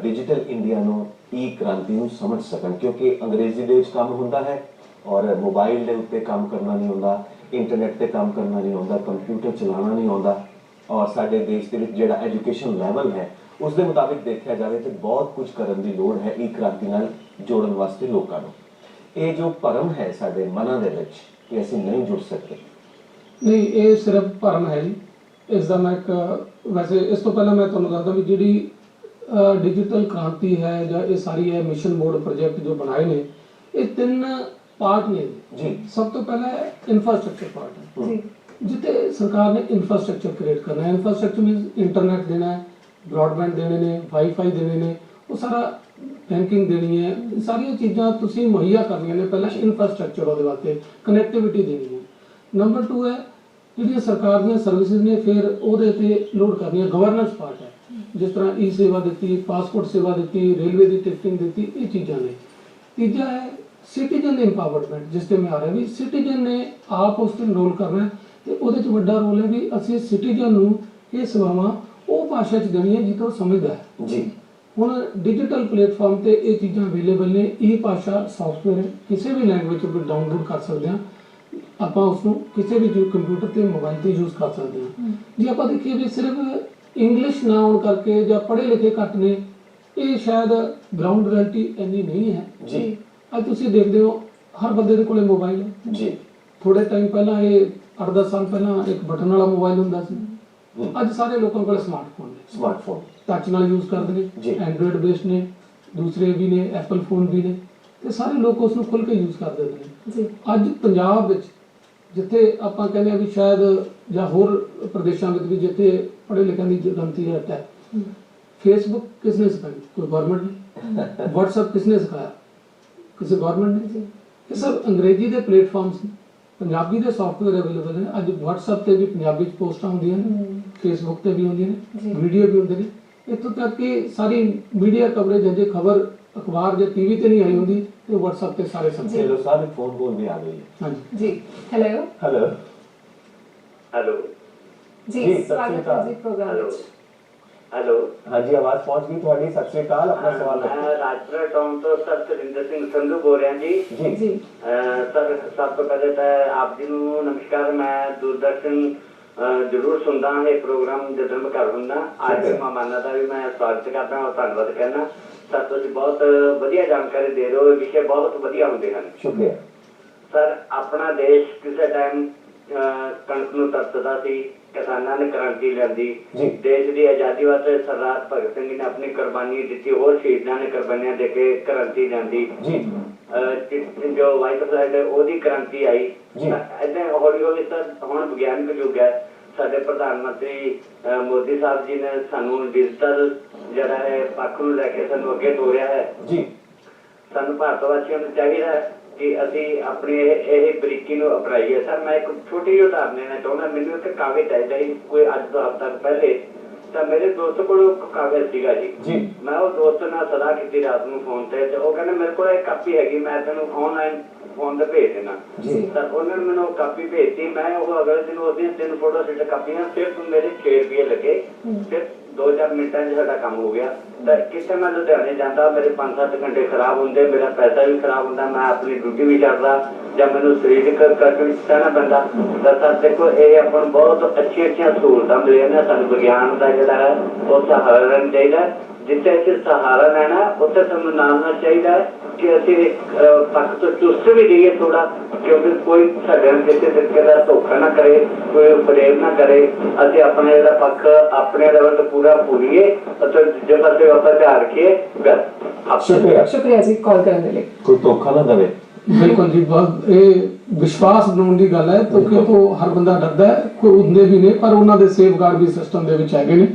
ਡਿਜੀਟਲ ਇੰਡੀਆ ਨੂੰ ਈ ਕ੍ਰਾਂਤੀ ਨੂੰ ਸਮਝ ਸਕਣ, ਕਿਉਂਕਿ ਅੰਗਰੇਜ਼ੀ ਦੇ ਵਿੱਚ ਕੰਮ ਹੁੰਦਾ ਹੈ ਔਰ ਮੋਬਾਈਲ ਦੇ ਉੱਤੇ ਕੰਮ ਕਰਨਾ ਨਹੀਂ ਹੁੰਦਾ, ਇੰਟਰਨੈਟ ਤੇ ਕੰਮ ਕਰਨਾ ਨਹੀਂ ਹੁੰਦਾ, ਕੰਪਿਊਟਰ ਚਲਾਉਣਾ ਨਹੀਂ ਆਉਂਦਾ। ਔਰ ਸਾਡੇ ਦੇਸ਼ ਦੇ ਵਿੱਚ ਜਿਹੜਾ ਐਜੂਕੇਸ਼ਨ ਲੈਵਲ ਹੈ ਉਸ ਦੇ ਮੁਤਾਬਿਕ ਦੇਖਿਆ ਜਾਵੇ ਤਾਂ ਬਹੁਤ ਕੁਝ ਕਰਨ ਦੀ ਲੋੜ ਹੈ ਈ ਕ੍ਰਾਂਤੀ ਨਾਲ ਜੋੜਨ ਵਾਸਤੇ ਲੋਕਾਂ ਨੂੰ। ਇਹ ਜੋ ਭਰਮ ਹੈ ਸਾਡੇ ਮਨਾਂ ਦੇ ਵਿੱਚ ਕਿ ਅਸੀਂ ਨਹੀਂ ਜੁੜ ਸਕਦੇ, ਨਹੀਂ, ਇਹ ਸਿਰਫ ਭਰਮ ਹੈ ਜੀ। ਇਸ ਦਾ ਮੈਂ ਇੱਕ ਵੈਸੇ ਇਸ ਤੋਂ ਪਹਿਲਾਂ ਮੈਂ ਤੁਹਾਨੂੰ ਦੱਸਦਾ ਵੀ ਜਿਹੜੀ ਡਿਜੀਟਲ ਕ੍ਰਾਂਤੀ ਹੈ ਜਾਂ ਇਹ ਸਾਰੀ ਹੈ ਮਿਸ਼ਨ ਮੋਡ ਪ੍ਰੋਜੈਕਟ ਜੋ ਬਣਾਏ ਨੇ, ਇਹ 3 ਪਾਰਟ ਨੇ ਜੀ। ਸਭ ਤੋਂ ਪਹਿਲਾਂ ਇਨਫਰਾਸਟ੍ਰਕਚਰ ਪਾਰਟ ਹੈ ਜੀ। ਜਿੱਥੇ ਸਰਕਾਰ ਨੇ ਇਨਫਰਾਸਟ੍ਰਕਚਰ ਕ੍ਰੀਏਟ ਕਰਨਾ ਹੈ। ਇਨਫਰਾਸਟ੍ਰਕਚਰ ਮੀਨਸ ਇੰਟਰਨੈਟ ਦੇਣਾ ਹੈ, ਬ੍ਰੌਡਬੈਂਡ ਦੇਣੇ ਨੇ, ਵਾਈਫਾਈ ਦੇਣੇ ਨੇ, ਉਹ ਸਾਰਾ ਬੈਂਕਿੰਗ ਦੇਣੀ ਹੈ, ਸਾਰੀਆਂ ਚੀਜ਼ਾਂ ਤੁਸੀਂ ਮੁਹੱਈਆ ਕਰਨੀਆਂ ਨੇ। ਪਹਿਲਾਂ ਇਨਫਰਾਸਟ੍ਰਕਚਰ ਉਹਦੇ ਵਾਸਤੇ ਕਨੈਕਟੀਵਿਟੀ ਦੇਣੀ ਹੈ। ਨੰਬਰ 2 ਹੈ ਜਿਹੜੀਆਂ ਸਰਕਾਰ ਦੀਆਂ ਸਰਵਿਸਿਜ਼ ਨੇ, ਫਿਰ ਉਹਦੇ ਤੇ ਲੋਡ ਕਰਨੀ ਹੈ ਗਵਰਨੈਂਸ ਪਾਰਟ ਹੈ, ਜਿਸ ਤਰ੍ਹਾਂ ਈ ਸੇਵਾ ਦਿੱਤੀ, ਪਾਸਪੋਰਟ ਸੇਵਾ ਦਿੱਤੀ, ਰੇਲਵੇ ਦੀ ਟਿਕਟਿੰਗ ਦਿੱਤੀ, ਇਹ ਚੀਜ਼ਾਂ ਨੇ। ਤੀਜਾ ਹੈ ਸਿਟੀਜ਼ਨ ਇੰਪਾਵਰਮੈਂਟ, ਜਿਸ ਤੇ ਮੈਂ ਆ ਰਿਹਾ ਵੀ ਸਿਟੀਜ਼ਨ ਨੇ ਆਪ ਉਸ ਤੇ ਇਨਰੋਲ ਕਰਨਾ ਹੈ ਤੇ ਉਹਦੇ 'ਚ ਵੱਡਾ ਰੋਲ ਹੈ ਵੀ ਅਸੀਂ ਸਿਟੀਜ਼ਨ ਨੂੰ ਇਹ ਸੇਵਾਵਾਂ ਉਹ ਭਾਸ਼ਾ 'ਚ ਦੇਣੀਆਂ ਜਿੱਥੇ ਉਹ ਸਮਝਦਾ ਹੈ। ਜੀ। ਹੁਣ ਡਿਜੀਟਲ ਪਲੇਟਫਾਰਮ ਤੇ ਇਹ ਚੀਜ਼ਾਂ ਅਵੇਲੇਬਲ ਨੇ। ਇਹ ਭਾਸ਼ਾ ਸੌਫਟਵੇਅਰ ਕਿਸੇ ਵੀ ਲੈਂਗੁਏਜ 'ਚ ਡਾਊਨਲੋਡ ਕਰ ਸਕਦੇ ਹਾਂ, ਆਪਾਂ ਉਸ ਨੂੰ ਕਿਸੇ ਵੀ ਕੰਪਿਊਟਰ ਤੇ ਮੋਬਾਈਲ ਤੇ ਯੂਜ਼ ਕਰ ਸਕਦੇ ਹਾਂ। ਜੇ ਆਪਾਂ ਦੇਖੀਏ ਵੀ ਸਿਰਫ ਇੰਗਲਿਸ਼ ਨਾ ਆਉਣ ਕਰਕੇ ਜਾਂ ਪੜ੍ਹੇ ਲਿਖੇ ਘੱਟ ਨੇ, ਇਹ ਸ਼ਾਇਦ ਗਰਾਊਂਡ ਰਿਐਲਿਟੀ ਇੰਨੀ ਨਹੀਂ ਹੈ। ਜੀ। ਅੱਜ ਤੁਸੀਂ ਦੇਖਦੇ ਹੋ ਹਰ ਬੰਦੇ ਦੇ ਕੋਲੇ ਮੋਬਾਈਲ ਹੈ। ਜੀ। ਥੋੜੇ ਟਾਈਮ ਪਹਿਲਾਂ ਇਹ 8-10 ਸਾਲ ਪਹਿਲਾਂ ਇੱਕ ਬਟਨ ਵਾਲਾ ਮੋਬਾਈਲ ਹੁੰਦਾ ਸੀ, ਅੱਜ ਸਾਰੇ ਲੋਕਾਂ ਕੋਲ ਸਮਾਰਟਫੋਨ ਨੇ, ਸਮਾਰਟਫੋਨ ਟੱਚ ਨਾਲ ਯੂਜ਼ ਕਰਦੇ ਜੀ। ਨੇ, ਐਂਡਰੋਇਡ ਬੇਸਡ ਨੇ, ਦੂਸਰੇ ਵੀ ਨੇ, ਐਪਲ ਫੋਨ ਵੀ ਨੇ, ਤੇ ਸਾਰੇ ਲੋਕ ਉਸ ਨੂੰ ਖੁੱਲ੍ਹ ਕੇ ਯੂਜ਼ ਕਰਦੇ ਨੇ। ਜੀ। ਅੱਜ ਪੰਜਾਬ ਵਿੱਚ ਜਿੱਥੇ ਆਪਾਂ ਕਹਿੰਦੇ ਆ ਵੀ ਸ਼ਾਇਦ ਜਾਂ ਹੋਰ ਪ੍ਰਦੇਸ਼ਾਂ ਵਿੱਚ ਵੀ ਜਿੱਥੇ ਪੜ੍ਹੇ ਲਿਖਿਆਂ ਦੀ ਗਿਣਤੀ ਘੱਟ ਹੈ, ਫੇਸਬੁੱਕ ਕਿਸ ਨੇ ਸਿਖਾਈ? ਕੋਈ ਗਵਰਨਮੈਂਟ ਨੇ। WhatsApp ਕਿਸ ਨੇ ਸਿਖਾਇਆ? ਕਿਸੇ ਗਵਰਨਮੈਂਟ ਨੇ। ਇਹ ਸਭ ਅੰਗਰੇਜ਼ੀ ਦੇ ਪਲੇਟਫਾਰਮਸ ਨੇ, ਪੰਜਾਬੀ ਦੇ ਸੌਫਟਵੇਅਰ ਅਵੇਲੇਬਲ ਨੇ। ਅੱਜ WhatsApp ਤੇ ਵੀ ਪੰਜਾਬੀ 'ਚ ਪੋਸਟਾਂ ਹੁੰਦੀਆਂ ਨੇ, ਫੇਸਬੁੱਕ ਤੇ ਵੀ ਹੁੰਦੀਆਂ ਨੇ, ਵੀਡੀਓ ਵੀ ਹੁੰਦੇ ਨੇ। ਇੱਥੋਂ ਤੱਕ ਕਿ ਸਾਰੀ ਮੀਡੀਆ ਕਵਰੇਜ ਅਜੇ ਖਬਰ ਅਖਬਾਰ ਜਾਂ ਟੀਵੀ ਤੇ ਨਹੀਂ ਆਈ ਹੁੰਦੀ ਤੇ WhatsApp ਤੇ ਸਾਰੇ ਸਮਝਦੇ। ਚਲੋ ਸਾਹਿਬ ਫੋਨ ਕੋਲ ਵੀ ਆ ਗਈ ਹੈ। ਹਾਂਜੀ ਜੀ। ਹੈਲੋ। ਹੈਲੋ। हेलो ਜੀ, ਜੀ, ਸਤਿ ਸ਼੍ਰੀ ਸਵਾਗਤ ਹੈ ਜੀ ਪ੍ਰੋਗਰਾਮ हेलो ਵਿੱਚ। हेलो हाँ जी, आवाज पहुंच गई थोड़ी। सत श्री अकाल, अपना सवाल रखो। मैं राजपुरा टाउन तो सर सुरिंदर सिंह संधू बोल रहा जी। जी। ਜੀ। सर सब तो पहले तो आप जी ਨੂੰ नमस्कार। मैं दूरदर्शन जरूर सुनता है प्रोग्राम ਜਦੋਂ ਮੈਂ ਘਰ ਹੁੰਦਾ। ਅੱਜ ਮਹਿਮਾਨਾਂ ਦਾ ਵੀ ਮੈਂ ਸਵਾਗਤ ਕਰਦਾ ਹਾਂ, ਧੰਨਵਾਦ ਕਰਨਾ। ਸਰ ਤੁਸੀਂ ਬਹੁਤ ਵਧੀਆ ਜਾਣਕਾਰੀ ਦੇ ਰਹੇ ਹੋ, ਵਿਸ਼ੇ ਬਹੁਤ ਵਧੀਆ ਹੁੰਦੇ ਹਨ। शुक्रिया ਸਰ ਆਪਣਾ ਦੇਸ਼ ਕਿਸੇ ਟਾਈਮ ਕਣਕ ਨੂੰ ਤਰਸਦਾ ਸੀ, ਕਿਸਾਨਾਂ ਨੇ ਕ੍ਰਾਂਤੀ ਲਿਆਂਦੀ। ਜੀ। ਦੇਸ਼ ਦੀ ਆਜ਼ਾਦੀ ਵਾਸਤੇ ਸਰਦਾਰ ਭਗਤ ਸਿੰਘ ਨੇ ਆਪਣੀ ਕੁਰਬਾਨੀ ਦਿੱਤੀ, ਹੋਰ ਸ਼ਹੀਦਾਂ ਨੇ ਕੁਰਬਾਨੀਆਂ ਦੇ ਕੇ ਕ੍ਰਾਂਤੀ ਲਿਆਂਦੀ। जी। ਜੋ ਵਾਈਟ ਫਲੈਗ ਹੈ ਉਹਦੀ ਕ੍ਰਾਂਤੀ ਆਈ। ਜੀ। ਏਦਾਂ ਹੌਲੀ ਹੌਲੀ ਸਰ ਹੁਣ ਵਿਗਿਆਨਕ ਯੁੱਗ ਹੈ, ਸਾਡੇ ਪ੍ਰਧਾਨ ਮੰਤਰੀ ਮੋਦੀ ਸਾਹਿਬ ਜੀ ਨੇ ਸਾਨੂੰ ਡਿਜੀਟਲ ਜਿਹੜਾ ਹੈ ਪੱਖ ਨੂੰ ਲੈ ਕੇ ਸਾਨੂੰ ਅੱਗੇ ਤੋਰਿਆ ਹੈ ਜੀ ਸਾਨੂੰ ਭਾਰਤ ਵਾਸੀਆਂ ਨੂੰ ਚਾਹੀਦਾ ਹੈ ਕਿ ਅਸੀਂ ਆਪਣੀ ਇਹ ਬਰੀਕੀ ਨੂੰ ਅਪਣਾਈਏ। ਸਰ ਮੈਂ ਇੱਕ ਛੋਟੀ ਜਿਹੀ ਉਦਾਹਰਨ ਦੇਣਾ ਚਾਹੁੰਦਾ। ਮੈਨੂੰ ਇੱਕ ਕਾਗਜ਼ ਚਾਹੀਦਾ ਸੀ ਕੋਈ ਅੱਜ ਤੋਂ ਹਫ਼ਤਾ ਪਹਿਲੇ, ਤਾਂ ਮੇਰੇ ਦੋਸਤ ਕੋਲ ਕਾਗਜ਼ ਸੀਗਾ ਜੀ। ਮੈਂ ਉਹ ਦੋਸਤ ਨਾਲ ਸਲਾਹ ਕੀਤੀ ਰਾਤ ਨੂੰ ਫੋਨ ਤੇ ਉਹ ਕਹਿੰਦੇ ਮੇਰੇ ਕੋਲ ਇੱਕ ਕਾਪੀ ਹੈਗੀ, ਮੈਂ ਤੈਨੂੰ ਆਨਲਾਈਨ ਫੋਨ ਤੇ ਭੇਜ ਦੇਣਾ। ਤਾਂ ਉਹਨਾਂ ਨੇ ਮੈਨੂੰ ਕਾਪੀ ਭੇਜਤੀ। ਮੈਂ ਉਹ ਅਗਲੇ ਦਿਨ ਉਹਦੀਆਂ 3 ਫੋਟੋ ਸੈਟ ਕਾਪੀਆਂ ਸਿਰਫ ਮੇਰੇ 6 ਰੁਪਏ ਲੱਗੇ, ਸਿਰਫ 2-4 ਮਿੰਟਾਂ 'ਚ ਸਾਡਾ ਕੰਮ ਹੋ ਗਿਆ। ਤਾਂ ਕਿਤੇ ਮੈਂ ਲੁਧਿਆਣੇ ਜਾਂਦਾ ਮੇਰੇ 5-7 ਘੰਟੇ ਖਰਾਬ ਹੁੰਦੇ, ਮੇਰਾ ਪੈਸਾ ਵੀ ਖਰਾਬ ਹੁੰਦਾ, ਮੈਂ ਆਪਣੀ ਡਿਊਟੀ ਵੀ ਕਰਦਾ ਜਾਂ ਮੈਨੂੰ ਸਰੀਰਕ ਕਸਰਤ ਵੀ ਕਰਨਾ ਪੈਂਦਾ। ਤਾਂ ਸਰ ਦੇਖੋ ਇਹ ਆਪਾਂ ਨੂੰ ਬਹੁਤ ਅੱਛੀਆਂ ਸਹੂਲਤਾਂ ਮਿਲੀਆਂ ਨੇ। ਸਾਨੂੰ ਵਿਗਿਆਨ ਦਾ ਜਿਹੜਾ ਹੈ ਉਹ ਸਹਾਰਾ ਲੈਣਾ ਚਾਹੀਦਾ। ਜਿੱਥੇ ਅਸੀਂ ਸਹਾਰਾ ਲੈਣਾ ਉੱਥੇ ਸਾਨੂੰ ਨਾਲ ਚਾਹੀਦਾ ਹੈ ਕਿ ਅਸੀਂ ਪੱਖ ਤੋਂ ਚੁਸਤ ਵੀ ਰਹੀਏ ਥੋੜਾ, ਕਿਉਂਕਿ ਕੋਈ ਸਾਡੇ ਨਾਲ ਕਿਸੇ ਤਰੀਕੇ ਦਾ ਧੋਖਾ ਨਾ ਕਰੇ, ਕੋਈ ਫਰੇਬ ਨਾ ਕਰੇ। ਅਸੀਂ ਆਪਣਾ ਜਿਹੜਾ ਪੱਖ ਆਪਣੇ ਲੈਵਲ ਤੇ ਪੂਰਾ ਪੂਰੀਏ ਅਤੇ ਦੂਜੇ ਪਾਸੇ ਆਪਾਂ ਧਿਆਨ ਰੱਖੀਏ। ਸ਼ੁਕਰੀਆ ਜੀ ਕਾਲ ਕਰਨ ਦੇ ਲਈ। ਕੋਈ ਧੋਖਾ ਨਾ ਦੇਵੇ। ਬਿਲਕੁਲ ਜੀ, ਇਹ ਵਿਸ਼ਵਾਸ ਬਣਾਉਣ ਦੀ ਗੱਲ ਹੈ ਕਿਉਂਕਿ ਹਰ ਬੰਦਾ ਡਰਦਾ ਹੈ, ਕੋਈ ਹੁੰਦੇ ਵੀ ਨੇ ਪਰ ਉਹਨਾਂ ਦੇ ਸੇਫਗਾਰਡ ਵੀ ਸਿਸਟਮ ਦੇ ਵਿੱਚ ਹੈਗੇ ਨੇ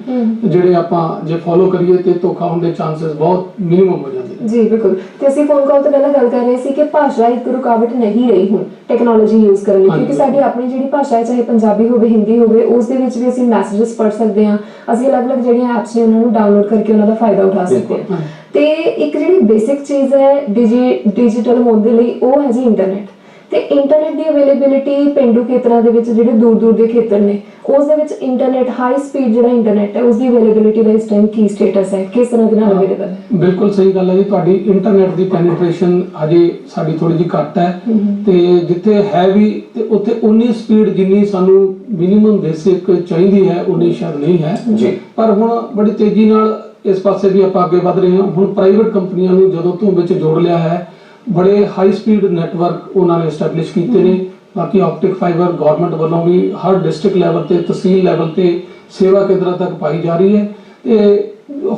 ਜਿਹੜੇ ਆਪਾਂ ਜੇ ਫੋਲੋ ਕਰੀਏ ਤੇ ਧੋਖਾ ਹੋਣ ਦੇ ਚਾਂਸਸ ਬਹੁਤ ਮਿਨੀਮਮ ਹੋ ਜਾਂਦੇ ਨੇ। ਜੀ ਬਿਲਕੁਲ। ਤੇ ਅਸੀਂ ਫੋਨ ਕਾਲ ਤੋਂ ਪਹਿਲਾਂ ਗੱਲ ਕਰ ਰਹੇ ਸੀ ਕਿ ਭਾਸ਼ਾ ਇੱਕ ਰੁਕਾਵਟ ਨਹੀਂ ਰਹੀ ਹੁਣ ਟੈਕਨੋਲੋਜੀ ਯੂਜ਼ ਕਰਨ ਲਈ, ਕਿਉਂਕਿ ਸਾਡੀ ਆਪਣੀ ਜਿਹੜੀ ਭਾਸ਼ਾ ਹੈ ਚਾਹੇ ਪੰਜਾਬੀ ਹੋਵੇ ਹਿੰਦੀ ਹੋਵੇ ਉਸ ਦੇ ਵਿੱਚ ਵੀ ਅਸੀਂ ਮੈਸੇजेस ਪੜ੍ਹ ਸਕਦੇ ਹਾਂ। ਅਸੀਂ ਅਲੱਗ-ਅਲੱਗ ਜਿਹੜੀਆਂ ਐਪਸ ਨੇ ਉਹਨਾਂ ਨੂੰ ਡਾਊਨਲੋਡ ਕਰਕੇ ਉਹਨਾਂ ਦਾ ਫਾਇਦਾ ਉਠਾ ਸਕਦੇ ਹਾਂ। ਤੇ ਇੱਕ ਜਿਹੜੀ ਬੇਸਿਕ ਚੀਜ਼ ਹੈ ਡਿਜੀਟਲ ਹੋਣ ਦੇ ਲਈ ਉਹ ਹੈ ਜੀ ਇੰਟਰਨੈਟ। ਤੇ ਇੰਟਰਨੈਟ ਦੀ ਅਵੇਲੇਬਿਲਿਟੀ ਪਿੰਡੂ ਖੇਤਰਾਂ ਦੇ ਵਿੱਚ ਜਿਹੜੇ ਦੂਰ ਦੇ ਖੇਤਰ ਨੇ ਉਸ ਦੇ ਵਿੱਚ ਇੰਟਰਨੈਟ ਹਾਈ ਸਪੀਡ ਜਿਹੜਾ ਇੰਟਰਨੈਟ ਹੈ ਉਸ ਦੀ ਅਵੇਲੇਬਿਲਿਟੀ ਦਾ ਇਸ ਟਾਈਮ ਕੀ ਸਟੇਟਸ ਹੈ, ਕਿਸ ਤਰ੍ਹਾਂ ਦੇ ਨਾਲ ਅਵੇਲੇਬਲ ਹੈ? ਬਿਲਕੁਲ ਸਹੀ ਗੱਲ ਹੈ ਜੀ ਤੁਹਾਡੀ। ਇੰਟਰਨੈਟ ਦੀ ਪੈਨੀਟ੍ਰੇਸ਼ਨ ਹਜੇ ਸਾਡੀ ਥੋੜੀ ਜਿਹੀ ਘੱਟ ਹੈ ਤੇ ਜਿੱਥੇ ਹੈ ਵੀ ਤੇ ਉੱਥੇ ਉਨੀ ਸਪੀਡ ਜਿੰਨੀ ਸਾਨੂੰ ਮਿਨੀਮਮ ਬੇਸਿਕ ਚਾਹੀਦੀ ਹੈ ਉਨੀ ਸ਼ਾਇਦ ਨਹੀਂ ਹੈ ਜੀ। ਪਰ ਹੁਣ ਬੜੀ ਤੇਜ਼ੀ ਨਾਲ ਇਸ ਪਾਸੇ ਵੀ ਆਪਾਂ ਅੱਗੇ ਵਧ ਰਹੇ ਹਾਂ। ਹੁਣ ਪ੍ਰਾਈਵੇਟ ਕੰਪਨੀਆਂ ਨੂੰ ਜਦੋਂ ਤੋਂ ਵਿੱਚ ਜੋੜ ਲਿਆ ਹੈ, ਬੜੇ ਹਾਈ ਸਪੀਡ ਨੈਟਵਰਕ ਉਹਨਾਂ ਨੇ ਐਸਟੈਬਲਿਸ਼ ਕੀਤੇ ਨੇ। ਬਾਕੀ ਆਪਟਿਕ ਫਾਈਬਰ ਗਵਰਨਮੈਂਟ ਵੱਲੋਂ ਵੀ ਹਰ ਡਿਸਟ੍ਰਿਕਟ ਲੈਵਲ ਤੇ ਤਹਿਸੀਲ ਲੈਵਲ ਤੇ ਸੇਵਾ ਕੇਂਦਰਾਂ ਤੱਕ ਪਾਈ ਜਾ ਰਹੀ ਹੈ ਤੇ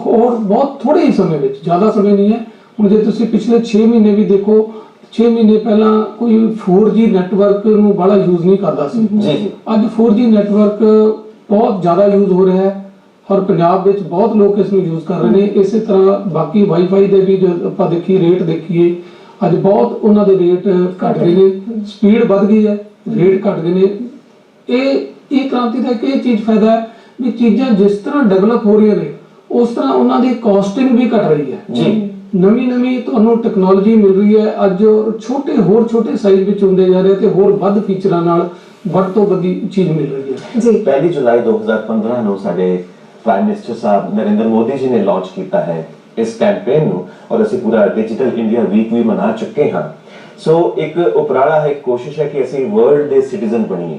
ਹੋਰ ਬਹੁਤ ਥੋੜੇ ਹੀ ਸਮੇਂ ਵਿੱਚ, ਜ਼ਿਆਦਾ ਸਮੇਂ ਨਹੀਂ ਹੈ। ਹੁਣ ਜੇ ਤੁਸੀਂ ਪਿਛਲੇ 6 ਮਹੀਨੇ ਵੀ ਦੇਖੋ, 6 ਮਹੀਨੇ ਪਹਿਲਾਂ ਕੋਈ 4G ਨੈਟਵਰਕ ਨੂੰ ਬੜਾ ਯੂਜ਼ ਨਹੀਂ ਕਰਦਾ ਸੀ। ਅੱਜ 4G ਨੈਟਵਰਕ ਬਹੁਤ ਜ਼ਿਆਦਾ ਯੂਜ਼ ਹੋ ਰਿਹਾ ਹੈ ਔਰ ਪੰਜਾਬ ਵਿੱਚ ਬਹੁਤ ਲੋਕ ਇਸ ਨੂੰ ਯੂਜ਼ ਕਰ ਰਹੇ ਨੇ। ਇਸੇ ਤਰ੍ਹਾਂ ਬਾਕੀ ਵਾਈਫਾਈ ਦੇ ਵੀ ਜੇ ਆਪਾਂ ਦੇਖੀਏ ਰੇਟ ਦੇਖੀਏ ਅੱਜ ਬਹੁਤ ਉਹਨਾਂ ਦੇ ਰੇਟ ਘਟ ਗਏ ਨੇ, ਸਪੀਡ ਵੱਧ ਗਈ ਹੈ, ਰੇਟ ਘਟ ਗਏ ਨੇ। ਇਹ ਕ੍ਰਾਂਤੀ ਦਾ ਇੱਕ ਇਹ ਚੀਜ਼ ਫਾਇਦਾ ਹੈ ਵੀ ਚੀਜ਼ਾਂ ਜਿਸ ਤਰ੍ਹਾਂ ਡਿਵੈਲਪ ਹੋ ਰਹੀਆਂ ਨੇ ਉਸ ਤਰ੍ਹਾਂ ਉਹਨਾਂ ਦੀ ਕਾਸਟਿੰਗ ਵੀ ਘਟ ਰਹੀ ਹੈ ਜੀ। ਨਵੀਂ ਤੁਹਾਨੂੰ ਟੈਕਨੋਲੋਜੀ ਮਿਲ ਰਹੀ ਹੈ ਅੱਜ, ਹੋਰ ਛੋਟੇ ਸਾਈਜ਼ ਵਿੱਚ ਹੁੰਦੇ ਜਾ ਰਹੇ ਤੇ ਹੋਰ ਵੱਧ ਫੀਚਰਾਂ ਨਾਲ ਵੱਧ ਤੋਂ ਵੱਡੀ ਚੀਜ਼ ਮਿਲ ਰਹੀ ਹੈ ਜੀ। 1 ਜੁਲਾਈ 2015 ਨੂੰ ਸਾਡੇ ਪ੍ਰਾਈਮ ਮਿਨਿਸਟਰ ਸਾਹਿਬ ਨਰਿੰਦਰ ਮੋਦੀ ਜੀ ਨੇ ਲਾਂਚ ਕੀਤਾ ਹੈ ਇਸ ਕੈਂਪੇਨ ਨੂੰ ਔਰ ਅਸੀਂ ਪੂਰਾ ਡਿਜੀਟਲ ਇੰਡੀਆ ਵੀਕ ਵੀ ਮਨਾ ਚੁੱਕੇ ਹਾਂ। ਸੋ ਇੱਕ ਉਪਰਾਲਾ ਹੈ, ਕੋਸ਼ਿਸ਼ ਹੈ ਕਿ ਅਸੀਂ ਵਰਲਡ ਦੇ ਸਿਟੀਜ਼ਨ ਬਣੀਏ।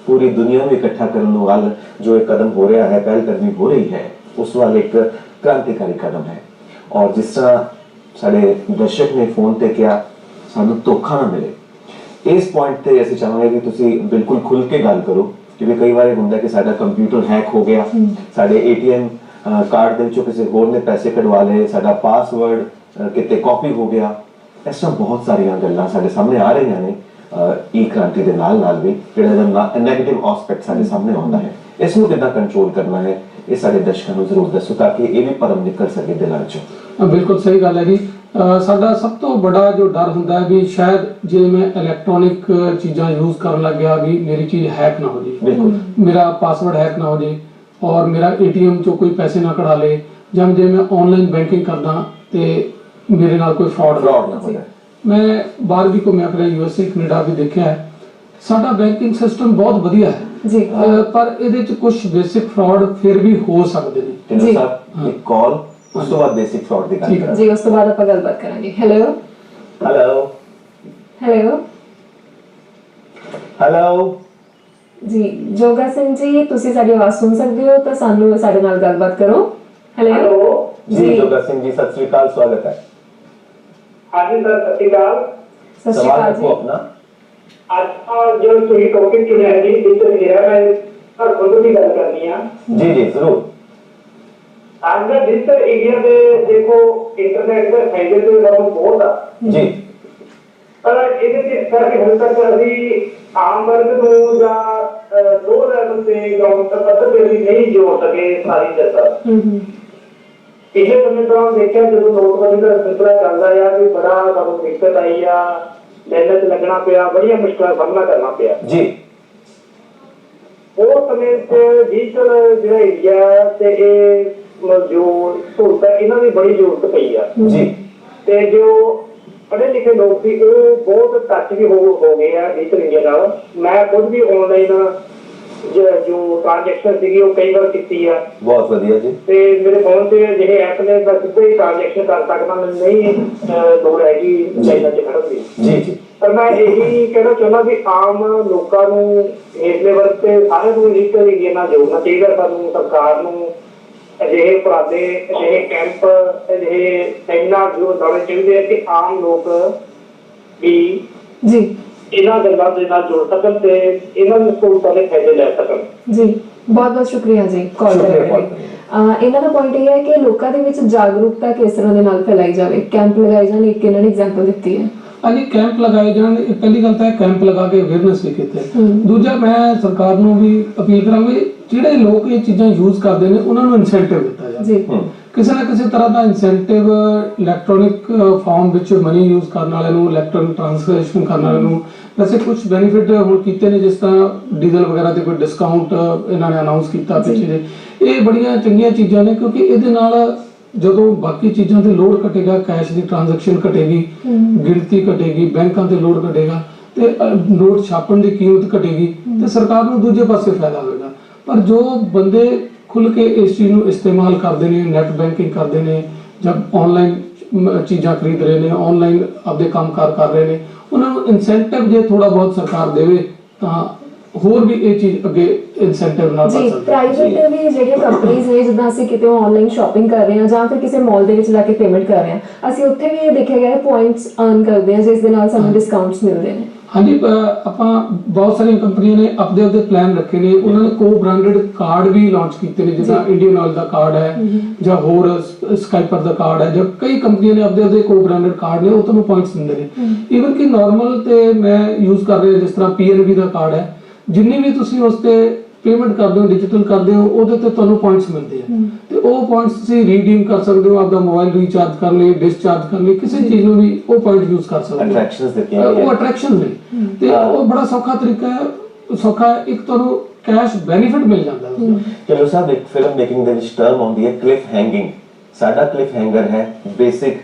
ਪੂਰੀ ਦੁਨੀਆ ਨੂੰ ਇਕੱਠਾ ਕਰਨ ਵੱਲ ਜੋ ਇਹ ਕਦਮ ਹੋ ਰਿਹਾ ਹੈ, ਪਹਿਲ ਕਦਮੀ ਹੋ ਰਹੀ ਹੈ, ਉਸ ਵੱਲ ਇੱਕ ਕ੍ਰਾਂਤੀਕਾਰੀ ਕਦਮ ਹੈ। ਔਰ ਜਿਸ ਤਰ੍ਹਾਂ ਸਾਡੇ ਦਰਸ਼ਕ ਨੇ ਫੋਨ ਤੇ ਕਿਹਾ ਸਾਨੂੰ ਧੋਖਾ ਨਾ ਮਿਲੇ, ਇਸ ਪੁਆਇੰਟ ਤੇ ਅਸੀਂ ਚਾਹਾਂਗੇ ਕਿ ਤੁਸੀਂ ਬਿਲਕੁਲ ਖੁੱਲ ਕੇ ਗੱਲ ਕਰੋ ਕਿਉਂਕਿ ਕਈ ਵਾਰ ਹੁੰਦਾ ਕਿ ਸਾਡਾ ਕੰਪਿਊਟਰ ਹੈਕ ਹੋ ਗਿਆ, ਸਾਡੇ ATM ਕਾਰਡ ਦੇ ਵਿੱਚੋਂ ਕਿਸੇ ਹੋਰ ਨੇ ਪੈਸੇ ਕਢਵਾ ਲਏ, ਸਾਡਾ ਪਾਸਵਰਡ ਕਿਤੇ ਕਾਪੀ ਹੋ ਗਿਆ। ਇਸ ਤਰ੍ਹਾਂ ਬਹੁਤ ਸਾਰੀਆਂ ਗੱਲਾਂ ਸਾਡੇ ਸਾਹਮਣੇ ਆ ਰਹੀਆਂ ਨੇ ਈ ਕ੍ਰਾਂਤੀ ਦੇ ਨਾਲ ਵੀ ਜਿਹੜਾ ਨੈਗੇਟਿਵ ਐਸਪੈਕਟ ਸਾਡੇ ਸਾਹਮਣੇ ਆਉਂਦਾ ਹੈ। ਇਸ ਨੂੰ ਕਿੱਦਾਂ ਕੰਟਰੋਲ ਕਰਨਾ ਹੈ ਇਹ ਸਾਡੇ ਦਰਸ਼ਕਾਂ ਨੂੰ ਜ਼ਰੂਰ ਦੱਸੋ ਤਾਂ ਕਿ ਇਹ ਵੀ ਭਰਮ ਨਿਕਲ ਸਕੇ ਦਿਲਾਂ ਚੋਂ। ਬਿਲਕੁਲ ਸਹੀ ਗੱਲ ਹੈ ਜੀ। ਸਾਡਾ ਸਭ ਤੋਂ ਬੜਾ ਜੋ ਡਰ ਹੁੰਦਾ ਹੈ ਵੀ ਸ਼ਾਇਦ ਜੇ ਮੈਂ ਇਲੈਕਟ੍ਰੋਨਿਕ ਚੀਜ਼ਾਂ ਯੂਜ਼ ਕਰਨ ਲੱਗ ਗਿਆ ਵੀ ਮੇਰੀ ਚੀਜ਼ ਹੈਕ ਨਾ ਹੋ ਜਾਏ, ਮੇਰਾ ਪਾਸਵਰਡ ਹੈਕ ਨਾ ਹੋ ਜਾਏ ਔਰ ਮੇਰਾ ATM ਚੋਂ ਕੋਈ ਪੈਸੇ ਨਾ ਕਢਾ ਲੇ, ਜਾਂ ਜੇ ਮੈਂ ਆਨਲਾਈਨ ਬੈਂਕਿੰਗ ਕਰਦਾ ਤੇ ਮੇਰੇ ਨਾਲ ਕੋਈ ਫਰਾਡ ਨਾ ਹੋ ਜਾਏ। ਮੈਂ ਬਾਹਰ ਵੀ ਘੁੰਮਿਆ ਫਿਰਿਆ, USA ਕੈਨੇਡਾ ਵੀ ਦੇਖਿਆ ਹੈ, ਸਾਡਾ ਬੈਂਕਿੰਗ ਸਿਸਟਮ ਬਹੁਤ ਵਧੀਆ ਹੈ ਜੀ, ਪਰ ਇਹਦੇ ਚ ਕੁਝ ਬੇਸਿਕ ਫਰਾਡ ਫਿਰ ਵੀ ਹੋ ਸਕਦੇ ਨੇ ਜੀ। ਇੱਕ ਕਾਲ ਉਸ ਤੋਂ ਬਾਅਦ ਬੇਸਿਕ ਫਰਾਡ ਦੀ ਗੱਲ ਕਰਾਂਗੇ ਜੀ, ਉਸ ਤੋਂ ਬਾਅਦ ਆਪਾਂ ਗੱਲਬਾਤ ਕਰਾਂਗੇ। ਹੈਲੋ ਜੀ, ਜੋਗਾ ਸਿੰਘ ਜੀ ਤੁਸੀਂ ਸਾਡੀ ਆਵਾਜ਼ ਸੁਣ ਸਕਦੇ ਹੋ ਤਾਂ ਸਾਨੂੰ ਸਾਡੇ ਨਾਲ ਗੱਲਬਾਤ ਕਰੋ। ਹੈਲੋ ਜੀ ਜੋਗਾ ਸਿੰਘ ਜੀ, ਸਤਿ ਸ੍ਰੀ ਅਕਾਲ, ਸਵਾਗਤ ਹੈ। ਹਾਂਜੀ ਸਰ, ਸਤਿ ਸ਼੍ਰੀ ਅਕਾਲ। ਸਤਿ ਸ਼੍ਰੀ ਅਕਾਲ ਜੀ। ਆਪਣਾ ਅੱਜ ਜੋ ਤੁਸੀਂ ਟੌਪਿਕ ਚੁਣਿਆ ਹੈ ਜੀ, ਡਿਜੀਟਲ ਇੰਡੀਆ, ਮੈਂ ਤੁਹਾਡੇ ਕੋਲ ਵੀ ਗੱਲ ਕਰਨੀ ਆ। ਜੀ ਜ਼ਰੂਰ। ਅੱਜ ਦਾ ਡਿਜੀਟਲ ਇੰਡੀਆ ਦੇ ਦੇਖੋ ਇੰਟਰਨੈਟ ਦੇ ਫਾਇਦੇ ਤੇ ਬਹੁਤ ਆ ਜੀ, ਪਰ ਇਹਦੇ ਤੇ ਇਸ ਕਰਕੇ ਹੁਣ ਤੱਕ ਅਸੀਂ ਆਮ ਵਰਗ ਨੂੰ ਜਾਂ दो लेवल पे ग्राउंड तक पत्थर पे भी नहीं जोड़ सके सारी जनता। पिछले समय दौरान देखा जो नोटबंदी का सिलसिला चल रहा है कि बड़ा सानू दिक्कत आई आ, लाइन च लगना पिया, बड़िया मुश्किल का सामना करना पिया जी। उस समय डिजिटल जो एरिया ते जो सहूलत इन्हों की बड़ी जरूरत पई आ जी। ते जो पढ़े लिखे लोग सी वो बहुत टच भी हो गए हैं डिजिटल इंडिया नाल। मैं खुद भी ऑनलाइन जो ट्रांजैक्शन सी वो कई बार की है। बहुत वधिया जी। ते मेरे फोन से ਜਿਹੜੇ ऐप ने मैं सीधे ही ट्रांजैक्शन कर सकता, मैं नहीं लोड़ हैगी लाइਨਾਂ 'ਚ खड़न ਦੀ। जी जी। पर मैं यही कहना चाਹੁੰਦਾ ਵੀ ਆਮ ਲੋਕਾਂ ਨੂੰ ਹੇਠਲੇ ਵਰਗ ਤੇ ਸਾਰੇ ਨੂੰ ਡਿਜੀਟਲ ਇੰਡੀਆ ਨਾਲ ਜੋੜਨਾ ਚਾਹੀਦਾ। ਸਾਨੂੰ ਸਰਕਾਰ ਨੂੰ ਅਜਿਹੇ ਉਪਰਾਲੇ, ਅਜਿਹੇ ਕੈਂਪ, ਅਜਿਹੇ ਸੈਮੀਨਾਰ ਜੋ ਲਾਉਣੇ ਚਾਹੀਦੇ ਆ ਕਿ ਆਮ ਲੋਕ ਵੀ ਜੀ ਇਹਨਾਂ ਗੱਲਾਂ ਦੇ ਨਾਲ ਜੁੜ ਸਕਣ ਤੇ ਇਹਨਾਂ ਨੂੰ ਸਹੂਲਤਾਂ ਦੇ ਫਾਇਦੇ ਲੈ ਸਕਣ। ਜੀ ਬਹੁਤ ਬਹੁਤ ਸ਼ੁਕਰੀਆ ਜੀ ਕਾਲ ਕਰਨ ਲਈ। ਇਹਨਾਂ ਦਾ ਪੁਆਇੰਟ ਇਹ ਹੈ ਕਿ ਲੋਕਾਂ ਦੇ ਵਿੱਚ ਜਾਗਰੂਕਤਾ ਕਿਸ ਤਰ੍ਹਾਂ ਦੇ ਨਾਲ ਫੈਲਾਈ ਜਾਵੇ, ਕੈਂਪ ਲਗਾਏ ਜਾਣ, ਇੱਕ ਇਹਨਾਂ ਨੇ ਐਗਜ਼ਾਮਪਲ ਦਿੱਤੀ ਹੈ। ਹਾਂਜੀ, ਕੈਂਪ ਲਗਾਏ ਜਾਣ। ਪਹਿਲੀ ਗੱਲ ਤਾਂ ਹੈ ਕੈਂਪ ਲਗਾ ਕੇ ਅਵੇਅਰਨੈਸ ਵੀ ਕੀਤੇ। ਦੂਜਾ ਮੈਂ ਸਰਕਾਰ ਨੂੰ ਵੀ ਅਪੀਲ ਕਰਾਂਗਾ ਜਿਹੜੇ ਲੋਕ ਇਹ ਚੀਜ਼ਾਂ ਯੂਜ਼ ਕਰਦੇ ਨੇ ਉਹਨਾਂ ਨੂੰ ਇਨਸੈਂਟਿਵ ਦਿੱਤਾ ਜਾਵੇ। ਕਿਸੇ ਨਾ ਕਿਸੇ ਤਰ੍ਹਾਂ ਦਾ ਇਨਸੈਂਟਿਵ ਇਲੈਕਟ੍ਰੋਨਿਕ ਫਾਰਮ ਵਿੱਚ ਮਨੀ ਯੂਜ਼ ਕਰਨ ਵਾਲਿਆਂ ਨੂੰ, ਇਲੈਕਟ੍ਰੋਨਿਕ ਟ੍ਰਾਂਸਫਰੇਸ਼ਨ ਕਰਨ ਵਾਲਿਆਂ ਨੂੰ ਵੈਸੇ ਕੁਝ ਬੈਨੀਫਿਟ ਹੁਣ ਕੀਤੇ ਨੇ, ਜਿਸ ਤਰ੍ਹਾਂ ਡੀਜ਼ਲ ਵਗੈਰਾ ਤੇ ਕੋਈ ਡਿਸਕਾਊਂਟ ਇਹਨਾਂ ਨੇ ਅਨਾਉਂਸ ਕੀਤਾ ਪਿੱਛੇ ਜੇ। ਇਹ ਬੜੀਆਂ ਚੰਗੀਆਂ ਚੀਜ਼ਾਂ ਨੇ ਕਿਉਂਕਿ ਇਹਦੇ ਨਾਲ ਜਦੋਂ ਬਾਕੀ ਚੀਜ਼ਾਂ ਤੇ ਲੋਡ ਘਟੇਗਾ, ਕੈਸ਼ ਦੀ ਟ੍ਰਾਂਜੈਕਸ਼ਨ ਘਟੇਗੀ, ਗਿਣਤੀ ਘਟੇਗੀ, ਬੈਂਕਾਂ ਤੇ ਲੋਡ ਘਟੇਗਾ ਤੇ ਨੋਟ ਛਾਪਣ ਦੀ ਕੀਮਤ ਘਟੇਗੀ ਤੇ ਸਰਕਾਰ ਨੂੰ ਦੂਜੇ ਪਾਸੇ ਫਾਇਦਾ ਹੋਵੇਗਾ। ਪਰ ਜੋ ਬੰਦੇ ਖੁੱਲ ਕੇ ਇਸ ਚੀਜ਼ ਨੂੰ ਇਸਤੇਮਾਲ ਕਰਦੇ ਨੇ, ਨੈਟ ਬੈਂਕਿੰਗ ਕਰਦੇ ਨੇ ਜਾਂ ਆਨਲਾਈਨ ਚੀਜ਼ਾਂ ਖਰੀਦ ਰਹੇ ਨੇ, ਆਨਲਾਈਨ ਆਪਦੇ ਕੰਮਕਾਰ ਕਰ ਰਹੇ ਨੇ, ਉਹਨਾਂ ਨੂੰ ਇਨਸੈਂਟਿਵ ਜੇ ਥੋੜਾ ਬਹੁਤ ਸਰਕਾਰ ਦੇਵੇ ਤਾਂ ਹੋਰ ਵੀ ਇਹ ਚੀਜ਼ ਅੱਗੇ ਇਨਸੈਂਟਿਵ ਨਾਲ ਵੱਧ ਜੀ ਸਕਦੀ ਹੈ। ਪ੍ਰਾਈਵੇਟ ਵੀ ਜਿਹੜੀਆਂ ਕੰਪਨੀਆਂ ਨੇ, ਜਿੱਦਾਂ ਅਸੀਂ ਕਿਤੇ ਆਨਲਾਈਨ ਸ਼ਾਪਿੰਗ ਕਰ ਰਹੇ ਹਾਂ ਜਾਂ ਫਿਰ ਕਿਸੇ ਮਾਲ ਦੇ ਵਿੱਚ ਜਾ ਕੇ ਪੇਮੈਂਟ ਕਰ ਰਹੇ ਹਾਂ, ਅਸੀਂ ਉੱਥੇ ਵੀ ਇਹ ਦੇਖਿਆ ਗਿਆ ਹੈ ਪੁਆਇੰਟਸ ਅਰਨ ਕਰਦੇ ਹਾਂ ਜਿਸ ਦੇ ਨਾਲ ਸਾਨੂੰ ਡਿਸਕਾਊਂਟਸ ਮਿਲਦੇ ਨੇ। ਹਾਂਜੀ, ਆਪਾਂ ਬਹੁਤ ਸਾਰੀਆਂ ਕੰਪਨੀਆਂ ਨੇ ਆਪਦੇ ਪਲਾਨ ਰੱਖੇ ਨੇ। ਉਹਨਾਂ ਨੇ ਕੋ ਬ੍ਰਾਂਡਡ ਕਾਰਡ ਵੀ ਲਾਂਚ ਕੀਤੇ ਨੇ, ਜਿੱਦਾਂ ਇੰਡੀਅਨ ਆਇਲ ਦਾ ਕਾਰਡ ਹੈ ਜਾਂ ਹੋਰ ਸਕਾਈਪਰ ਦਾ ਕਾਰਡ ਹੈ, ਜਾਂ ਕਈ ਕੰਪਨੀਆਂ ਨੇ ਆਪਦੇ ਕੋ ਬ੍ਰਾਂਡਡ ਕਾਰਡ ਨੇ, ਉਹ ਤੁਹਾਨੂੰ ਪੁਆਇੰਟਸ ਦਿੰਦੇ ਨੇ। ਈਵਨ ਕਿ ਨਾਰਮਲ ਤੇ ਮੈਂ ਯੂਜ਼ ਕਰ ਰਿਹਾ ਜਿਸ ਤਰ੍ਹਾਂ PNB ਦਾ ਕਾਰਡ ਹੈ, ਜਿੰਨੀ ਵੀ ਤੁਸੀਂ ਉਸ ਤੇ ਪੇਮੈਂਟ ਕਰਦੇ ਹੋ, ਡਿਜੀਟਲ ਕਰਦੇ ਹੋ, ਉਹਦੇ ਤੇ ਤੁਹਾਨੂੰ ਪੁਆਇੰਟਸ ਮਿਲਦੇ ਆ ਤੇ ਉਹ ਪੁਆਇੰਟਸ ਤੁਸੀਂ ਰੀਡੀਮ ਕਰ ਸਕਦੇ ਹੋ, ਆਪਦਾ ਮੋਬਾਈਲ ਰੀਚਾਰਜ ਕਰਨ ਲਈ, ਡਿਸਚਾਰਜ ਕਰਨ ਲਈ, ਕਿਸੇ ਚੀਜ਼ ਨੂੰ ਵੀ ਉਹ ਪੁਆਇੰਟ ਯੂਜ਼ ਕਰ ਸਕਦੇ ਹੋ। ਅਟਰੈਕਸ਼ਨਸ ਦਿੱਤੀਆਂ ਉਹ ਅਟਰੈਕਸ਼ਨ ਨੇ ਤੇ ਉਹ ਬੜਾ ਸੌਖਾ ਤਰੀਕਾ ਹੈ। ਸੌਖਾ ਇੱਕ ਤੁਹਾਨੂੰ ਕੈਸ਼ ਬੈਨੀਫਿਟ ਮਿਲ ਜਾਂਦਾ ਹੈ ਉਸਦਾ। ਚਲੋ ਸਾਹਿਬ, ਇੱਕ ਫਿਲਮ ਮੇਕਿੰਗ ਦੇ ਵਿੱਚ ਟਰਮ ਆਉਂਦੀ ਹੈ ਕਲਿਫ ਹੈਂਗਿੰਗ। ਸਾਡਾ ਕਲਿਫ ਹੈਂਗਰ ਹੈ ਬੇਸਿਕ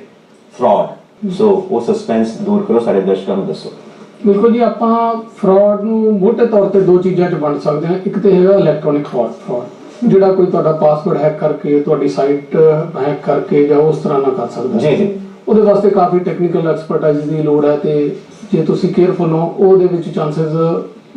ਫਰਾਡ। ਸੋ ਉਹ ਸਸਪੈਂਸ ਦੂਰ ਕਰੋ, ਸਾਡੇ ਦਰਸ਼ਕਾਂ ਨੂੰ ਦੱਸੋ। ਬਿਲਕੁਲ ਜੀ, ਆਪਾਂ ਫਰਾਡ ਨੂੰ ਮੋਟੇ ਤੌਰ ਤੇ ਦੋ ਚੀਜ਼ਾਂ 'ਚ ਵੰਡ ਸਕਦੇ ਹਾਂ। ਇੱਕ ਤੇ ਹੈਗਾ ਇਲੈਕਟ੍ਰੋਨਿਕ ਫਰਾਡ, ਜਿਹੜਾ ਕੋਈ ਤੁਹਾਡਾ ਪਾਸਵਰਡ ਹੈਕ ਕਰਕੇ, ਤੁਹਾਡੀ ਸਾਈਟ ਹੈਕ ਕਰਕੇ ਜਾਂ ਉਸ ਤਰ੍ਹਾਂ ਨਾਲ ਕਰ ਸਕਦਾ ਜੀ ਜੀ। ਉਹਦੇ ਵਾਸਤੇ ਕਾਫੀ ਟੈਕਨੀਕਲ ਐਕਸਪਰਟਾਈਜ਼ ਦੀ ਲੋੜ ਹੈ ਤੇ ਜੇ ਤੁਸੀਂ ਕੇਅਰਫੁਲ ਹੋ ਉਹਦੇ ਵਿੱਚ ਚਾਂਸਸ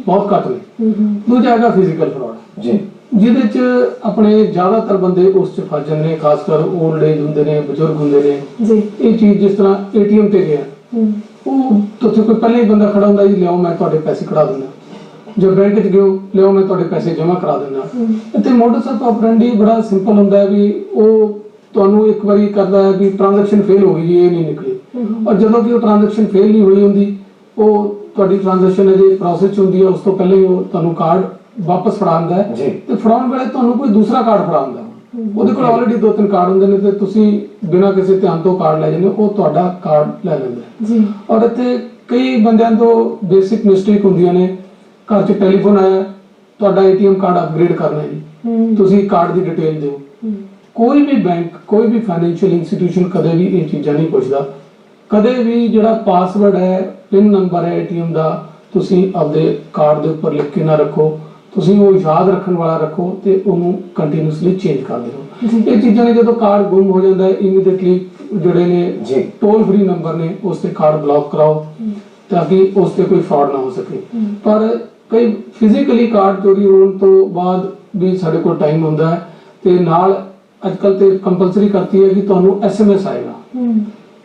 ਬਹੁਤ ਘੱਟ ਨੇ। ਦੂਜਾ ਹੈਗਾ ਫਿਜ਼ੀਕਲ ਫਰਾਡ ਜੀ, ਜਿਹਦੇ 'ਚ ਆਪਣੇ ਜ਼ਿਆਦਾਤਰ ਬੰਦੇ ਉਸ 'ਚ ਫਸ ਜਾਂਦੇ ਨੇ, ਖਾਸ ਕਰ 올ਡ ਏਜ ਹੁੰਦੇ ਨੇ, ਬਜ਼ੁਰਗ ਹੁੰਦੇ ਨੇ ਜੀ। ਇਹ ਚੀਜ਼ ਜਿਸ ਤਰ੍ਹਾਂ ATM ਤੇ ਗਿਆ, ਉਹ ਤੁਸੀਂ ਕੋਈ ਪਹਿਲਾਂ ਹੀ ਬੰਦਾ ਖੜਾ ਹੁੰਦਾ ਜੀ, ਲਿਆਓ ਮੈਂ ਤੁਹਾਡੇ ਪੈਸੇ ਕਢਾ ਦਿੰਦਾ, ਜਾਂ ਬੈਂਕ 'ਚ ਗਿਓ, ਲਿਆਓ ਮੈਂ ਤੁਹਾਡੇ ਪੈਸੇ ਜਮ੍ਹਾਂ ਕਰਾ ਦਿੰਦਾ। ਇੱਥੇ ਮੋਡਸ ਆਪਰੈਂਡੀ ਬੜਾ ਸਿੰਪਲ ਹੁੰਦਾ ਹੈ ਵੀ ਉਹ ਤੁਹਾਨੂੰ ਇੱਕ ਵਾਰੀ ਕਰਦਾ ਹੈ ਵੀ ਟ੍ਰਾਂਜੈਕਸ਼ਨ ਫੇਲ ਹੋ ਗਈ ਜੀ, ਇਹ ਨਹੀਂ ਨਿਕਲੀ, ਔਰ ਜਦੋਂ ਕਿ ਉਹ ਟ੍ਰਾਂਜੈਕਸ਼ਨ ਫੇਲ ਨਹੀਂ ਹੋਈ ਹੁੰਦੀ, ਉਹ ਤੁਹਾਡੀ ਟ੍ਰਾਂਜੈਕਸ਼ਨ ਅਜੇ ਪ੍ਰੋਸੈਸ 'ਚ ਹੁੰਦੀ ਹੈ, ਉਸ ਤੋਂ ਪਹਿਲਾਂ ਹੀ ਉਹ ਤੁਹਾਨੂੰ ਕਾਰਡ ਵਾਪਸ ਫੜਾਉਂਦਾ ਹੈ ਤੇ ਫੜਾਉਣ ਵੇਲੇ ਤੁਹਾਨੂੰ ਕੋਈ ਦੂਸਰਾ ਕਾਰਡ ਫੜਾਉਂਦਾ। ਉਹਦੇ ਕੋਲ ਆਲਰੇਡੀ 2-3 ਕਾਰਡ ਹੁੰਦੇ ਨੇ ਤੇ ਤੁਸੀਂ ਬਿਨਾਂ ਕਿਸੇ ਧਿਆਨ ਤੋਂ ਕਾਰਡ ਲੈ ਜਾਂਦੇ ਹੋ, ਉਹ ਤੁਹਾਡਾ ਕਾਰਡ ਲੈ ਲੈਂਦਾ ਜੀ। ਔਰ ਇੱਥੇ ਕਈ ਬੰਦਿਆਂ ਤੋਂ ਬੇਸਿਕ ਮਿਸਟੇਕ ਹੁੰਦੀਆਂ ਨੇ। ਘਰ 'ਚ ਟੈਲੀਫੋਨ ਆਇਆ, ਤੁਹਾਡਾ ATM ਕਾਰਡ ਅਪਗ੍ਰੇਡ ਕਰਨਾ ਹੈ ਜੀ, ਤੁਸੀਂ ਕਾਰਡ ਦੀ ਡਿਟੇਲ ਦਿਓ। ਕੋਈ ਵੀ ਬੈਂਕ, ਕੋਈ ਵੀ ਫਾਈਨੈਂਸ਼ੀਅਲ ਇੰਸਟੀਟਿਊਸ਼ਨ ਕਦੇ ਵੀ ਇਹ ਚੀਜ਼ਾਂ ਨਹੀਂ ਪੁੱਛਦਾ। ਕਦੇ ਵੀ ਜਿਹੜਾ ਪਾਸਵਰਡ ਹੈ, ਪਿਨ ਨੰਬਰ ਹੈ ATM ਦਾ, ਤੁਸੀਂ ਆਪਦੇ ਕਾਰਡ ਦੇ ਉੱਪਰ ਲਿਖ ਕੇ ਨਾ ਰੱਖੋ, ਤੁਸੀਂ ਉਹ ਯਾਦ ਰੱਖਣ ਵਾਲਾ ਰੱਖੋ ਤੇ ਉਹਨੂੰ ਕੰਟੀਨਿਊਸਲੀ ਚੇਂਜ ਕਰਦੇ ਰਹੋ। ਇਹ ਚੀਜ਼ਾਂ ਨੇ ਜਦੋਂ ਕਾਰਡ ਗੁੰਮ ਹੋ ਜਾਂਦਾ ਹੈ, ਇਮੀਡੀਏਟਲੀ ਜਿਹੜੇ ਨੇ ਟੋਲ ਫ੍ਰੀ ਨੰਬਰ ਨੇ ਉਸ ਤੇ ਕਾਰਡ ਬਲੌਕ ਕਰਾਓ ਤਾਂ ਕਿ ਉਸ ਤੇ ਕੋਈ ਫਰਾਡ ਨਾ ਹੋ ਸਕੇ। ਪਰ ਕਈ ਫਿਜ਼ੀਕਲੀ ਕਾਰਡ ਚੋਰੀ ਹੋਣ ਤੋਂ ਬਾਅਦ ਵੀ ਸਾਡੇ ਕੋਲ ਟਾਈਮ ਹੁੰਦਾ ਹੈ ਤੇ ਨਾਲ ਅੱਜਕੱਲ ਤੇ ਕੰਪਲਸਰੀ ਕਰਤੀ ਹੈ ਕਿ ਤੁਹਾਨੂੰ SMS ਆਏਗਾ।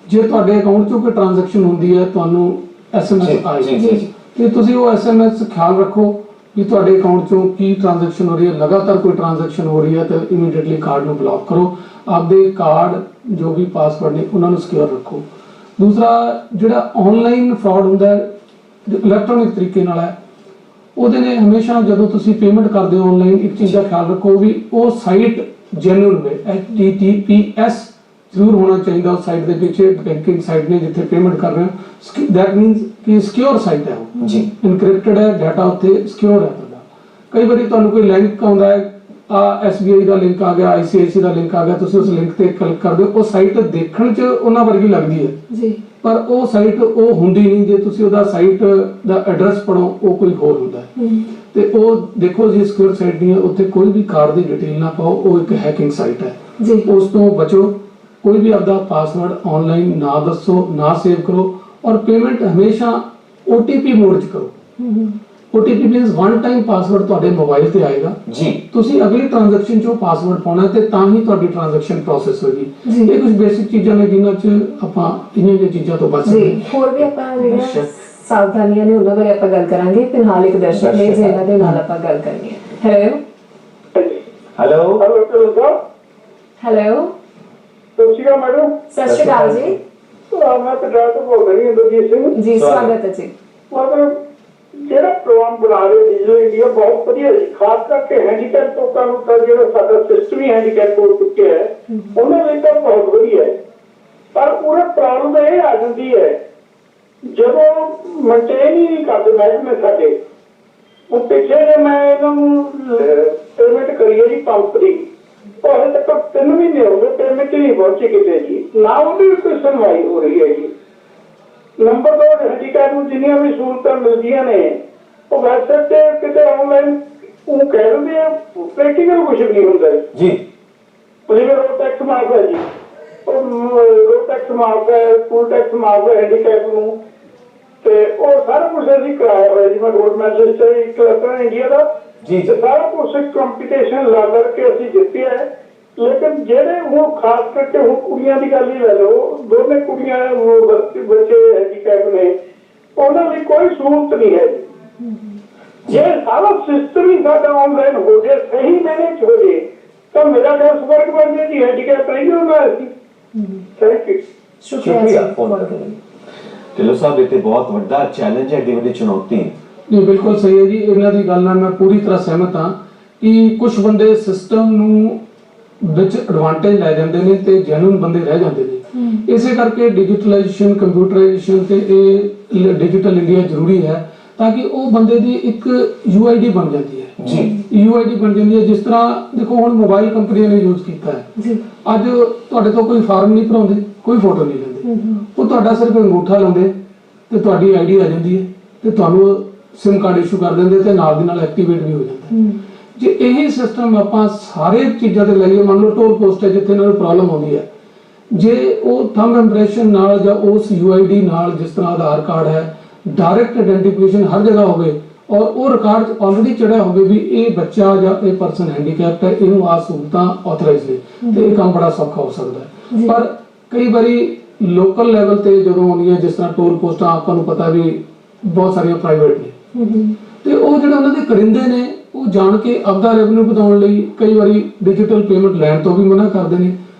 ਜੇ ਤੁਹਾਡੇ ਅਕਾਊਂਟ 'ਚੋਂ ਕੋਈ ਟ੍ਰਾਂਜੈਕਸ਼ਨ ਹੁੰਦੀ ਹੈ, ਤੁਹਾਨੂੰ SMS ਆਏਗੀ ਤੇ ਤੁਸੀਂ ਉਹ SMS ਖਿਆਲ ਰੱਖੋ ਕਿ ਤੁਹਾਡੇ ਅਕਾਊਂਟ 'ਚੋਂ ਕੀ ਟ੍ਰਾਂਜੈਕਸ਼ਨ ਹੋ ਰਹੀ ਹੈ। ਲਗਾਤਾਰ ਕੋਈ ਟ੍ਰਾਂਜੈਕਸ਼ਨ ਹੋ ਰਹੀ ਹੈ ਤਾਂ ਇਮੀਡੀਏਟਲੀ ਕਾਰਡ ਨੂੰ ਬਲੌਕ ਕਰੋ। ਆਪਦੇ ਕਾਰਡ ਜੋ ਵੀ ਪਾਸਵਰਡ ਨੇ ਉਹਨਾਂ ਨੂੰ ਸਿਕਿਉਰ ਰੱਖੋ। ਦੂਸਰਾ ਜਿਹੜਾ ਆਨਲਾਈਨ ਫਰਾਡ ਹੁੰਦਾ ਹੈ, ਇਲੈਕਟ੍ਰੋਨਿਕ ਤਰੀਕੇ ਨਾਲ ਹੈ, ਉਹਦੇ ਨੇ ਹਮੇਸ਼ਾ ਜਦੋਂ ਤੁਸੀਂ ਪੇਮੈਂਟ ਕਰਦੇ ਹੋ ਆਨਲਾਈਨ ਇੱਕ ਚੀਜ਼ ਦਾ ਖਿਆਲ ਰੱਖੋ ਵੀ ਉਹ ਸਾਈਟ ਜੈਨੂਇਨ ਹੋਵੇ, HTTPS ਜ਼ਰੂਰ ਹੋਣਾ ਚਾਹੀਦਾ ਉਸ ਸਾਈਟ ਦੇ ਪਿੱਛੇ। ਬੈਂਕਿੰਗ ਸਾਈਟ ਨੇ ਜਿੱਥੇ ਪੇਮੈਂਟ ਕਰ ਰਹੇ ਹੋ, ਦੈਟ ਮੀਨਸ ਕਿ ਸਿਕਿਉਰ ਸਾਈਟ ਹੈ ਉਹ ਜੀ, ਇਨਕ੍ਰਿਪਟਡ ਹੈ, ਡਾਟਾ ਉੱਥੇ ਸਿਕਿਉਰ ਹੈ ਤੁਹਾਡਾ। ਕਈ ਵਾਰੀ ਤੁਹਾਨੂੰ ਕੋਈ ਲਿੰਕ ਆਉਂਦਾ ਹੈ, SBI ਦਾ ਲਿੰਕ ਆ ਗਿਆ, ICICI ਦਾ ਲਿੰਕ ਆ ਗਿਆ, ਤੁਸੀਂ ਉਸ ਲਿੰਕ ਤੇ ਕਲਿੱਕ ਕਰਦੇ ਹੋ, ਉਹ ਸਾਈਟ ਦੇਖਣ 'ਚ ਉਹਨਾਂ ਵਰਗੀ ਲੱਗਦੀ ਹੈ ਜੀ, ਪਰ ਉਹ ਸਾਈਟ ਉਹ ਹੁੰਦੀ ਨਹੀਂ। ਜੇ ਤੁਸੀਂ ਉਹਦਾ ਸਾਈਟ ਦਾ ਐਡਰੈਸ ਪੜੋ ਉਹ ਕੋਈ ਹੋਰ ਹੁੰਦਾ ਹੈ ਤੇ ਉਹ ਦੇਖੋ ਜੀ ਸਿਕਿਉਰ ਸਾਈਟ ਨਹੀਂ ਹੈ, ਉੱਥੇ ਕੋਈ ਵੀ ਕਾਰਡ ਦੀ ਡਿਟੇਲ ਨਾ ਪਾਓ, ਉਹ ਇੱਕ ਹੈਕਿੰਗ ਸਾਈਟ ਹੈ ਜੀ। ਉਸ ਤੋਂ ਬਚੋ। ਕੋਈ ਵੀ ਆਪਦਾ ਪਾਸਵਰਡ ਆਨਲਾਈਨ ਨਾ ਦੱਸੋ, ਨਾ ਸੇਵ ਕਰੋ ਔਰ ਪੇਮੈਂਟ ਹਮੇਸ਼ਾ OTP ਮੋਡ 'ਚ ਕਰੋ। OTP means one time password ਤੁਹਾਡੇ ਮੋਬਾਈਲ ਤੇ ਆਏਗਾ ਜੀ, ਤੁਸੀਂ ਅਗਲੀ ਟ੍ਰਾਂਜੈਕਸ਼ਨ 'ਚ ਉਹ ਪਾਸਵਰਡ ਪਾਉਣਾ ਤੇ ਤਾਂ ਹੀ ਤੁਹਾਡੀ ਟ੍ਰਾਂਜੈਕਸ਼ਨ ਪ੍ਰੋਸੈਸ ਹੋਏਗੀ। ਜੀ। ਇਹ ਕੁਝ ਬੇਸਿਕ ਚੀਜ਼ਾਂ ਨੇ ਜਿਨ੍ਹਾਂ 'ਚ ਆਪਾਂ ਇਹਨਾਂ ਦੀਆਂ ਚੀਜ਼ਾਂ ਤੋਂ ਬਚ ਸਕਦੇ ਜੀ, ਹੋਰ ਵੀ ਆਪਾਂ ਜਿਹੜੀਆਂ ਸਾਵਧਾਨੀਆਂ ਨੇ ਉਹਨਾਂ ਬਾਰੇ ਆਪਾਂ ਗੱਲ ਕਰਾਂਗੇ। ਫਿਲਹਾਲ ਇੱਕ ਦਰਸ਼ਕ ਨੇ ਜਿਹਨਾਂ ਦੇ ਨਾਲ ਆਪਾਂ ਗੱਲ ਕਰਨੀ ਹੈ। ਹੈਲੋ ਹੈਲੋ, ਹੈਲੋ, ਸਤਿ ਸ਼੍ਰੀ ਅਕਾਲ ਮੈਡਮ। ਸਤਿ ਸ਼੍ਰੀ ਅਕਾਲ ਜੀ। ਮੈਂ ਪੰਜਾਬ ਤੋਂ ਬੋਲ ਰਹੀ ਹਾਂ, ਇੰਦਰਜੀਤ ਸਿੰਘ। ਜੀ, ਸਵਾਗਤ ਹੈ ਜੀ। ਮਤਲਬ ਜਿਹੜਾ ਪ੍ਰੋਗਰਾਮ ਬਣਾ ਰਹੇ ਡਿਜੀਟਲ ਇੰਡੀਆ ਬਹੁਤ ਵਧੀਆ ਜੀ, ਖਾਸ ਕਰਕੇ ਹੈਂਡੀਕੈਪ ਲੋਕਾਂ ਨੂੰ ਤਾਂ ਜਿਹੜਾ ਸਾਡਾ ਸਿਸਟਮ ਹੀ ਹੈਂਡੀਕੈਪ ਹੋ ਚੁੱਕਿਆ ਹੈ ਉਹਨਾਂ ਲਈ ਤਾਂ ਬਹੁਤ ਵਧੀਆ ਹੈ। ਪਰ ਪੂਰਾ ਪ੍ਰੋਬਲਮ ਇਹ ਆ ਜਾਂਦੀ ਹੈ ਜਦੋਂ ਮੇਨਟੇਨ ਹੀ ਨਹੀਂ ਕਰਦੇ ਮਹਿਕਮੇ ਸਾਡੇ। ਉਹ ਪਿੱਛੇ ਜੇ ਮੈਂ ਇਹਨਾਂ ਨੂੰ ਪੇਮੈਂਟ ਕਰੀ ਹੈ ਜੀ ਪੰਪ ਦੀ, ਉਹ ਹਜੇ ਤੱਕ 3 ਮਹੀਨੇ ਹੋ ਗਏ ਪੇਮੈਂਟ ਨਹੀਂ ਪਹੁੰਚੀ ਕਿਤੇ ਜੀ, ਨਾ ਉਹਦੀ ਵੀ ਕੋਈ ਸੁਣਵਾਈ ਹੋ ਰਹੀ ਹੈ ਜੀ। ਨੰਬਰ 2, ਹੈਂਡੀਕੈਪ ਨੂੰ ਜਿੰਨੀਆਂ ਵੀ ਸਹੂਲਤਾਂ ਮਿਲਦੀਆਂ ਨੇ ਉਹ ਵੈਸੇ ਤੇ ਕਿਤੇ ਆਨਲਾਈਨ ਉਹ ਕਹਿ ਦਿੰਦੇ ਆ, ਪ੍ਰੈਕਟੀਕਲ ਕੁਝ ਨਹੀਂ ਹੁੰਦਾ ਜੀ, ਜਿਵੇਂ ਰੋਡ ਟੈਕਸ ਮਾਫ ਹੈ ਜੀ, ਰੋਡ ਟੈਕਸ ਮਾਫ ਹੈ, ਸਕੂਲ ਟੈਕਸ ਮਾਫ ਹੈ ਹੈਂਡੀਕੈਪ ਨੂੰ, ਤੇ ਉਹ ਸਾਰਾ ਕੁਝ ਅਸੀਂ ਕਰਾਇਆ ਹੋਇਆ ਜੀ। ਮੈਂ ਗੋਲਡ ਮੈਡਲਿਸਟ ਇੱਕ ਲੱਗਾ ਇੰਡੀਆ ਦਾ ਜੀ, ਤੇ ਸਾਰਾ ਕੁਝ ਕੰਪੀਟੀਸ਼ਨ ਲਾ ਕਰਕੇ ਅਸੀਂ ਜਿੱਤਿਆ ਹੈ। ਲੇਕਿਨ ਜਿਹੜੇ ਹੁਣ ਖਾਸ ਕਰਕੇ ਹੁਣ ਕੁੜੀਆਂ ਦੀ ਗੱਲ ਹੀ ਲੈ ਲਓ, ਦੋਨੇ ਕੁੜੀਆਂ ਬੱਚੇ ਹੈਂਡੀਕੈਪ ਨੇ, ਉਹਨਾਂ ਲਈ ਕੋਈ ਸਹੂਲਤ ਨਹੀਂ ਹੈ ਜੀ। ਜੇ ਸਾਰਾ ਸਿਸਟਮ ਹੀ ਸਾਡਾ ਆਨਲਾਈਨ ਹੋ ਜਾਏ, ਸਹੀ ਮੈਨੇਜ ਹੋ ਜਾਏ ਤਾਂ ਮੇਰਾ ਖਿਆਲ ਸਵਰਗ ਬਣ ਜਾਏ ਜੀ। ਹੈਂਡੀਕੈਪ ਨਹੀਂ ਹੁੰਦਾ ਅਸੀਂ। Thank you. ਸ਼ੁਕਰੀਆ ਫੋਨ ਕਰਨ ਲਈ। ਢਿੱਲੋਂ ਸਾਹਿਬ, ਇਹ ਤੇ ਬਹੁਤ ਵੱਡਾ ਚੈਲੰਜ ਹੈ, ਏਡੀ ਵੱਡੀ ਚੁਣੌਤੀ। ਨਹੀਂ, ਬਿਲਕੁਲ ਸਹੀ ਹੈ ਜੀ। ਇਹਨਾਂ ਦੀ ਗੱਲ ਨਾਲ ਮੈਂ ਪੂਰੀ ਤਰ੍ਹਾਂ ਸਹਿਮਤ ਹਾਂ ਕਿ ਕੁਝ ਬੰਦੇ ਸਿਸਟਮ ਨੂੰ ਵਿੱਚ ਐਡਵਾਂਟੇਜ ਲੈ ਜਾਂਦੇ ਨੇ ਤੇ ਜੈਨੂਇਨ ਬੰਦੇ ਰਹਿ ਜਾਂਦੇ ਨੇ। ਇਸੇ ਕਰਕੇ ਡਿਜੀਟਲਾਈਜੇਸ਼ਨ, ਕੰਪਿਊਟਰਾਈਜੇਸ਼ਨ ਤੇ ਇਹ ਡਿਜੀਟਲ ਇੰਡੀਆ ਜ਼ਰੂਰੀ ਹੈ ਤਾਂ ਕਿ ਉਹ ਬੰਦੇ ਦੀ ਇੱਕ UID ਬਣ ਜਾਂਦੀ ਹੈ ਜੀ, UID ਬਣ ਜਾਂਦੀ ਹੈ। ਜਿਸ ਤਰ੍ਹਾਂ ਦੇਖੋ ਹੁਣ ਮੋਬਾਈਲ ਕੰਪਨੀਆਂ ਨੇ ਯੂਜ਼ ਕੀਤਾ ਹੈ ਜੀ। ਅੱਜ ਤੁਹਾਡੇ ਤੋਂ ਕੋਈ ਫਾਰਮ ਨਹੀਂ ਭਰਾਉਂਦੇ, ਕੋਈ ਫੋਟੋ ਨਹੀਂ ਲੈਂਦੇ, ਉਹ ਤੁਹਾਡਾ ਸਿਰਫ ਅੰਗੂਠਾ ਲਾਉਂਦੇ ਤੇ ਤੁਹਾਡੀ ID ਆ ਜਾਂਦੀ ਹੈ ਤੇ ਤੁਹਾਨੂੰ SIM ਕਾਰਡ ਇਸ਼ੂ ਕਰ ਦਿੰਦੇ ਤੇ ਨਾਲ ਦੀ ਨਾਲ ਐਕਟੀਵੇਟ ਵੀ ਹੋ ਜਾਂਦਾ। ਜੇ ਇਹੀ ਸਿਸਟਮ ਆਪਾਂ ਸਾਰੇ ਚੀਜ਼ਾਂ ਤੇ ਲਾਈਏ, ਮੰਨ ਲਓ ਟੋਲ ਪੋਸਟ ਹੈ ਜਿੱਥੇ ਇਹਨਾਂ ਨੂੰ ਪ੍ਰੋਬਲਮ ਆਉਂਦੀ ਹੈ, ਜੇ ਉਹ ਥੰਬ ਇੰਪ੍ਰੈਸ਼ਨ ਨਾਲ ਜਾਂ ਉਸ UID ਨਾਲ, ਜਿਸ ਤਰ੍ਹਾਂ ਆਧਾਰ ਕਾਰਡ ਹੈ, ਡਾਇਰੈਕਟ ਆਇਡੈਂਟੀਫਿਕੇਸ਼ਨ ਹਰ ਜਗ੍ਹਾ ਹੋਵੇ ਔਰ ਉਹ ਰਿਕਾਰਡ 'ਚ ਆਲਰੇਡੀ ਚੜਿਆ ਹੋਵੇ ਵੀ ਇਹ ਬੱਚਾ ਜਾਂ ਇਹ ਪਰਸਨ ਹੈਂਡੀਕੈਪਟ ਹੈ, ਇਹਨੂੰ ਆ ਸਹੂਲਤਾਂ ਆਥੋਰਾਈਜ਼ ਨੇ, ਤੇ ਇਹ ਕੰਮ ਬੜਾ ਸੌਖਾ ਹੋ ਸਕਦਾ ਹੈ। ਪਰ ਕਈ ਵਾਰੀ ਲੋਕਲ ਲੈਵਲ ਤੇ ਜਦੋਂ ਆਉਂਦੀਆਂ, ਜਿਸ ਤਰ੍ਹਾਂ ਟੋਲ ਪੋਸਟਾਂ ਆਪਾਂ ਨੂੰ ਪਤਾ ਵੀ ਬਹੁਤ ਸਾਰੀਆਂ ਪ੍ਰਾਈਵੇਟ ਨੇ, ਤੇ ਉਹ ਜਿਹੜੇ ਉਹਨਾਂ ਦੇ ਕਰਿੰਦੇ ਨੇ ਉਹ ਜਾਣ ਕੇ ਆਪਦਾ ਰੈਵਨਿਊ ਵਧਾਉਣ ਲਈ ਕਈ ਵਾਰੀ ਡਿਜੀਟਲ ਪੇਮੈਂਟ ਲੈਣ ਤੋਂ ਵੀ ਮਨਾ ਕਰਦੇ ਨੇ।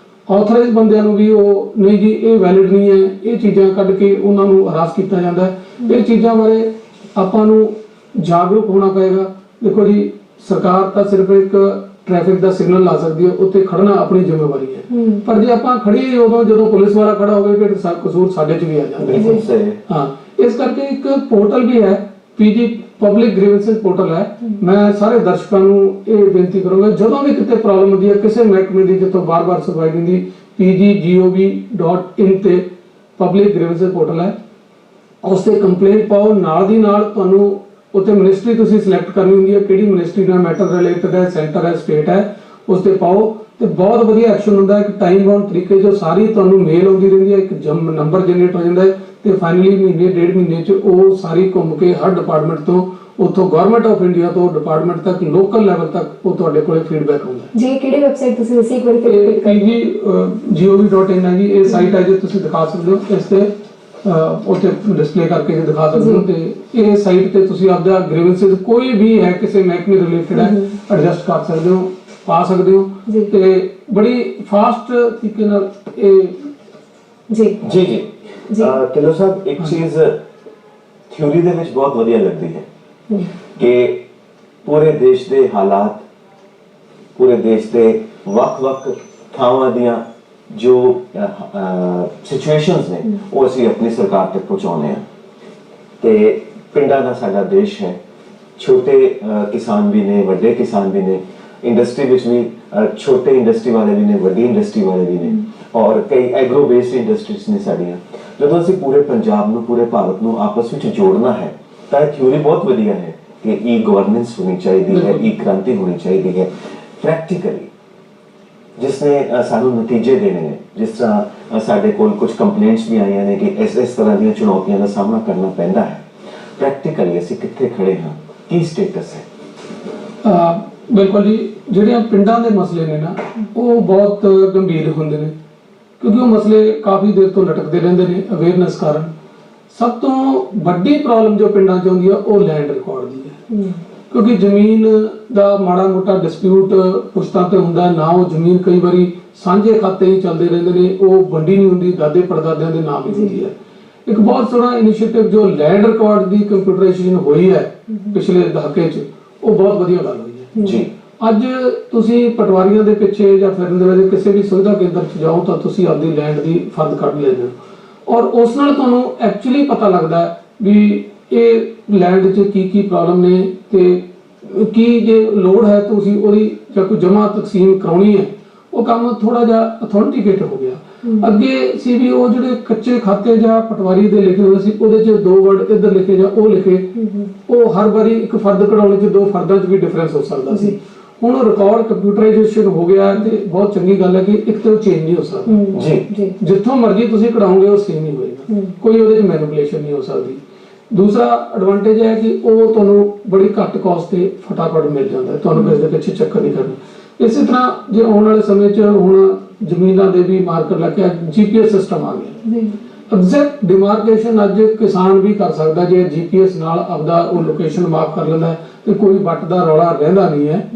ਆਥੋਰਾਈਜ਼ ਬੰਦਿਆਂ ਨੂੰ ਵੀ ਉਹ ਨਹੀਂ ਜੀ ਇਹ ਵੈਲਿਡ ਨਹੀਂ ਹੈ, ਇਹ ਚੀਜ਼ਾਂ ਕੱਢ ਕੇ ਉਹਨਾਂ ਨੂੰ ਹਰਾਸ ਕੀਤਾ ਜਾਂਦਾ ਹੈ। ਇਹ ਚੀਜ਼ਾਂ ਬਾਰੇ ਆਪਾਂ ਨੂੰ ਜਾਗਰੂਕ ਹੋਣਾ ਪਏਗਾ। ਦੇਖੋ ਜੀ, ਸਰਕਾਰ ਤਾਂ ਸਿਰਫ ਇੱਕ ਟ੍ਰੈਫਿਕ ਦਾ ਸਿਗਨਲ ਲਾ ਸਕਦੀ ਹੈ, ਉੱਤੇ ਖੜਨਾ ਆਪਣੀ ਜ਼ਿੰਮੇਵਾਰੀ ਹੈ। ਪਰ ਜੇ ਆਪਾਂ ਖੜੀਏ ਉਦੋਂ ਜਦੋਂ ਪੁਲਿਸ ਵਾਲਾ ਖੜਾ ਹੋਵੇ ਫਿਰ ਕਸੂਰ ਸਾਡੇ 'ਚ ਵੀ ਆ ਜਾਂਦਾ ਹੈ। ਹਾਂ, ਇਸ ਕਰਕੇ ਇੱਕ ਪੋਰਟਲ ਵੀ ਹੈ, PG ਪਬਲਿਕ ਗ੍ਰੀਵੈਂਸਸ ਪੋਰਟਲ ਹੈ। ਮੈਂ ਸਾਰੇ ਦਰਸ਼ਕਾਂ ਨੂੰ ਇਹ ਬੇਨਤੀ ਕਰੂੰਗਾ, ਜਦੋਂ ਵੀ ਕਿਤੇ ਪ੍ਰੋਬਲਮ ਹੁੰਦੀ ਹੈ ਕਿਸੇ ਮਹਿਕਮੇ ਦੀ ਜਿੱਥੋਂ ਬਾਰ-ਬਾਰ ਸੁਣਵਾਈ ਹੁੰਦੀ, pggov.in ਤੇ ਪਬਲਿਕ ਗ੍ਰੀਵੈਂਸਸ ਪੋਰਟਲ ਹੈ, ਉਸ ਤੇ ਕੰਪਲੇਂਟ ਪਾਓ। ਨਾਲ ਦੀ ਨਾਲ ਤੁਹਾਨੂੰ ਉੱਥੇ ਮਿਨਿਸਟਰੀ ਤੁਸੀਂ ਸਿਲੈਕਟ ਕਰਨੀ ਹੁੰਦੀ ਹੈ, ਕਿਹੜੀ ਮਿਨਿਸਟਰੀ ਨਾਲ ਮੈਟਰ ਰਿਲੇਟਡ ਹੈ, ਸੈਂਟਰ ਹੈ, ਸਟੇਟ ਹੈ, ਉਸ ਤੇ ਪਾਓ ਤੇ ਬਹੁਤ ਵਧੀਆ ਐਕਸ਼ਨ ਹੁੰਦਾ ਹੈ। ਇੱਕ ਟਾਈਮ ਬਾਉਂਡ ਤਰੀਕੇ ਜੋ ਸਾਰੀ ਤੁਹਾਨੂੰ ਮੇਲ ਆਉਂਦੀ ਰਹਿੰਦੀ ਹੈ, ਇੱਕ ਨੰਬਰ ਜਨਰੇਟ ਹੋ ਜਾਂਦਾ ਹੈ ਤੇ ਫਾਈਨਲੀ ਮਹੀਨੇ 1.5 ਮਹੀਨੇ 'ਚ ਉਹ ਸਾਰੀ ਘੁੰਮ ਕੇ ਹਰ ਡਿਪਾਰਟਮੈਂਟ ਤੋਂ, ਉੱਥੋਂ ਗਵਰਨਮੈਂਟ ਆਫ ਇੰਡੀਆ ਤੋਂ ਡਿਪਾਰਟਮੈਂਟ ਤੱਕ, ਲੋਕਲ ਲੈਵਲ ਤੱਕ ਉਹ ਤੁਹਾਡੇ ਕੋਲੇ ਫੀਡਬੈਕ ਆਉਂਦਾ ਹੈ। ਜੀ, ਕਿਹੜੀ ਵੈਬਸਾਈਟ ਤੁਸੀਂ ਦੱਸੀ ਇੱਕ ਵਾਰੀ ਰਿਪੀਟ ਕਰੋ? pggov.in ਹੈ ਜੀ। ਇਹ ਸਾਈਟ ਹੈ ਜੇ ਤੁਸੀਂ ਦਿਖਾ ਸਕਦੇ ਹੋ, ਇਸ ਤੇ ਉੱਥੇ ਡਿਸਪਲੇ ਕਰਕੇ ਜੇ ਦਿਖਾ ਸਕਦੇ ਹੋ। ਤੇ ਇਹ ਸਾਈਟ ਤੇ ਤੁਸੀਂ ਆਪਦਾ ਗ੍ਰੀਵੈਂਸਸ ਕੋਈ ਵੀ ਹੈ ਕਿਸੇ ਮਹਿਕਮੇ ਰਿਲੇਟਡ ਹੈ ਐਡਜਸਟ ਕਰ ਸਕਦੇ ਹੋ, ਪਾ ਸਕਦੇ ਹੋ ਤੇ ਬੜੀ ਫਾਸਟ ਤਰੀਕੇ ਨਾਲ ਇਹ ਜੀ ਜੀ ਜੀ ਢਿੱਲੋਂ ਸਾਹਿਬ, ਇੱਕ ਚੀਜ਼ ਥਿਊਰੀ ਦੇ ਵਿੱਚ ਬਹੁਤ ਵਧੀਆ ਲੱਗਦੀ ਹੈ ਕਿ ਪੂਰੇ ਦੇਸ਼ ਦੇ ਹਾਲਾਤ, ਪੂਰੇ ਦੇਸ਼ ਦੇ ਵੱਖ-ਵੱਖ ਥਾਵਾਂ ਦੀਆਂ ਜੋ ਸਿਚੁਏਸ਼ਨਸ ਨੇ ਉਹ ਅਸੀਂ ਆਪਣੀ ਸਰਕਾਰ ਤੱਕ ਪਹੁੰਚਾਉਂਦੇ ਹਾਂ। ਤੇ ਪਿੰਡਾਂ ਦਾ ਸਾਡਾ ਦੇਸ਼ ਹੈ, ਛੋਟੇ ਕਿਸਾਨ ਵੀ ਨੇ, ਵੱਡੇ ਕਿਸਾਨ ਵੀ ਨੇ, ਇੰਡਸਟਰੀ ਵਿੱਚ ਵੀ ਛੋਟੇ ਇੰਡਸਟਰੀ ਵਾਲੇ ਵੀ ਨੇ, ਵੱਡੀ ਇੰਡਸਟਰੀ ਵਾਲੇ ਵੀ ਨੇ, ਔਰ ਕਈ ਐਗਰੋ ਬੇਸਡ ਇੰਡਸਟਰੀਜ਼ ਨੇ ਸਾਡੀਆਂ। ਜਦੋਂ ਅਸੀਂ ਪੂਰੇ ਪੰਜਾਬ ਨੂੰ, ਪੂਰੇ ਭਾਰਤ ਨੂੰ ਆਪਸ ਵਿੱਚ ਜੋੜਨਾ ਹੈ ਤਾਂ ਇਹ ਥਿਊਰੀ ਬਹੁਤ ਵਧੀਆ ਹੈ ਕਿ ਈ ਗਵਰਨੈਂਸ ਹੋਣੀ ਚਾਹੀਦੀ ਹੈ, ਈ ਕ੍ਰਾਂਤੀ ਹੋਣੀ ਚਾਹੀਦੀ ਹੈ। ਪ੍ਰੈਕਟੀਕਲੀ ਜਿਸਨੇ ਸਾਨੂੰ ਨਤੀਜੇ ਦੇਣੇ ਨੇ, ਜਿਸ ਤਰ੍ਹਾਂ ਸਾਡੇ ਕੋਲ ਕੁਝ ਕੰਪਲੇਂਟਸ ਵੀ ਆਈਆਂ ਨੇ ਕਿ ਇਸ ਤਰ੍ਹਾਂ ਦੀਆਂ ਚੁਣੌਤੀਆਂ ਦਾ ਸਾਹਮਣਾ ਕਰਨਾ ਪੈਂਦਾ ਹੈ, ਪ੍ਰੈਕਟੀਕਲੀ ਅਸੀਂ ਕਿੱਥੇ ਖੜੇ ਹਾਂ, ਕੀ ਸਟੇਟਸ ਹੈ? ਬਿਲਕੁਲ ਜੀ, ਜਿਹੜੀਆਂ ਪਿੰਡਾਂ ਦੇ ਮਸਲੇ ਨੇ ਨਾ ਉਹ ਬਹੁਤ ਗੰਭੀਰ ਹੁੰਦੇ ਨੇ, ਕਿਉਂਕਿ ਉਹ ਮਸਲੇ ਕਾਫੀ ਦੇਰ ਤੋਂ ਲਟਕਦੇ ਰਹਿੰਦੇ ਨੇ ਅਵੇਅਰਨੈਸ ਕਾਰਨ। ਸਭ ਤੋਂ ਵੱਡੀ ਪ੍ਰੋਬਲਮ ਜੋ ਪਿੰਡਾਂ 'ਚ ਆਉਂਦੀ ਆ ਉਹ ਲੈਂਡ ਰਿਕਾਰਡ ਦੀ ਹੈ, ਕਿਉਂਕਿ ਜ਼ਮੀਨ ਦਾ ਮਾੜਾ ਮੋਟਾ ਡਿਸਪਿਊਟ ਪੁਸ਼ਤਾਂ ਤੇ ਹੁੰਦਾ ਨਾ, ਉਹ ਜ਼ਮੀਨ ਕਈ ਵਾਰੀ ਸਾਂਝੇ ਖਾਤੇ ਹੀ ਚੱਲਦੇ ਰਹਿੰਦੇ ਨੇ, ਉਹ ਵੰਡੀ ਨਹੀਂ ਹੁੰਦੀ, ਦਾਦੇ ਪੜਦਾਦਿਆਂ ਦੇ ਨਾਮ ਹੀ ਹੁੰਦੀ ਹੈ। ਇੱਕ ਬਹੁਤ ਸੋਹਣਾ ਇਨੀਸ਼ੀਏਟਿਵ ਜੋ ਲੈਂਡ ਰਿਕਾਰਡ ਦੀ ਕੰਪਿਊਟਰਾਈਜੇਸ਼ਨ ਹੋਈ ਹੈ ਪਿਛਲੇ ਦਹਾਕੇ 'ਚ, ਉਹ ਬਹੁਤ ਵਧੀਆ ਗੱਲ ਹੋਈ ਹੈ ਜੀ। ਅੱਜ ਤੁਸੀਂ ਪਟਵਾਰੀਆਂ ਦੇ ਪਿੱਛੇ ਜਾਂ ਫਿਰਨ ਦੇ ਵੇਲੇ ਕਿਸੇ ਵੀ ਸੁਵਿਧਾ ਕੇਂਦਰ 'ਚ ਜਾਓ ਤਾਂ ਤੁਸੀਂ ਆਪਦੀ ਲੈਂਡ ਦੀ ਫਰਦ ਕੱਢ ਲੈਂਦੇ ਹੋ, ਔਰ ਉਸ ਨਾਲ ਤੁਹਾਨੂੰ ਐਕਚੁਅਲੀ ਪਤਾ ਲੱਗਦਾ ਹੈ ਵੀ ਇਹ ਲੈਂਡ 'ਚ ਕੀ ਕੀ ਪ੍ਰੋਬਲਮ ਨੇ ਤੇ ਕੀ ਜੇ ਲੋੜ ਹੈ ਤੁਸੀਂ ਉਹਦੀ ਜਾਂ ਕੋਈ ਜਮ੍ਹਾਂ ਤਕਸੀਮ ਕਰਾਉਣੀ ਹੈ, ਉਹ ਕੰਮ ਥੋੜਾ ਜਿਹਾ ਅਥੈਂਟੀਕੇਟ ਹੋ ਗਿਆ। ਅੱਗੇ ਸੀ ਵੀ ਉਹ ਜਿਹੜੇ ਕੱਚੇ ਖਾਤੇ ਜਾਂ ਪਟਵਾਰੀ ਦੇ ਲਿਖੇ ਹੋਏ ਸੀ ਉਹਦੇ 'ਚ 2 ਵਰਡ ਇੱਧਰ ਲਿਖੇ ਜਾਂ ਉਹ ਲਿਖੇ, ਉਹ ਹਰ ਵਾਰੀ ਇੱਕ ਫਰਦ ਕਢਾਉਣ 'ਚ 2 ਫਰਦਾਂ 'ਚ ਵੀ ਡਿਫਰੈਂਸ ਹੋ ਸਕਦਾ ਸੀ। ਹੁਣ ਰਿਕਾਰਡ ਕੰਪਿਊਟਰਾਈਜੇਸ਼ਨ ਹੋ ਗਿਆ ਤੇ ਬਹੁਤ ਚੰਗੀ ਗੱਲ ਹੈ ਕਿ ਇੱਕ ਤਾਂ ਚੇਂਜ ਨਹੀਂ ਹੋ ਸਕਦਾ ਜੀ, ਜਿੱਥੋਂ ਮਰਜ਼ੀ ਤੁਸੀਂ ਕਢਾਓਗੇ ਉਹ ਸੇਮ ਹੀ ਹੋਏਗਾ, ਕੋਈ ਉਹਦੇ 'ਚ ਮੈਨੀਪੂਲੇਸ਼ਨ ਨਹੀਂ ਹੋ ਸਕਦੀ। ਦੂਸਰਾ ਐਡਵਾਂਟੇਜ ਹੈ ਕਿ ਉਹ ਤੁਹਾਨੂੰ ਬੜੀ ਘੱਟ ਕਾਸਟ ਤੇ ਫਟਾਫਟ ਮਿਲ ਜਾਂਦਾ ਹੈ, ਤੁਹਾਨੂੰ ਕਿਸੇ ਦੇ ਪਿੱਛੇ ਚੱਕਰ ਨਹੀਂ ਕਰਨਾ। ਇਸੇ ਤਰ੍ਹਾਂ ਜੇ ਆਉਣ ਵਾਲੇ ਸਮੇਂ 'ਚ ਹੁਣ ਜ਼ਮੀਨਾਂ ਦੇ ਵੀ ਮਾਰਕਰ ਲੱਗਿਆ, GPS ਸਿਸਟਮ ਆ ਗਿਆ, ਐਗਜ਼ੈਕਟ ਡਿਮਾਰਕੇਸ਼ਨ ਅੱਜ ਕਿਸਾਨ ਵੀ ਕਰ ਸਕਦਾ ਜੇ GPS ਨਾਲ ਆਪਦਾ ਉਹ ਲੋਕੇਸ਼ਨ ਮਾਰਕ ਕਰ ਲੈਂਦਾ ਤੇ ਕੋਈ ਵੱਟ ਦਾ ਰੌਲਾ ਰਹਿੰਦਾ ਨਹੀਂ ਹੈ।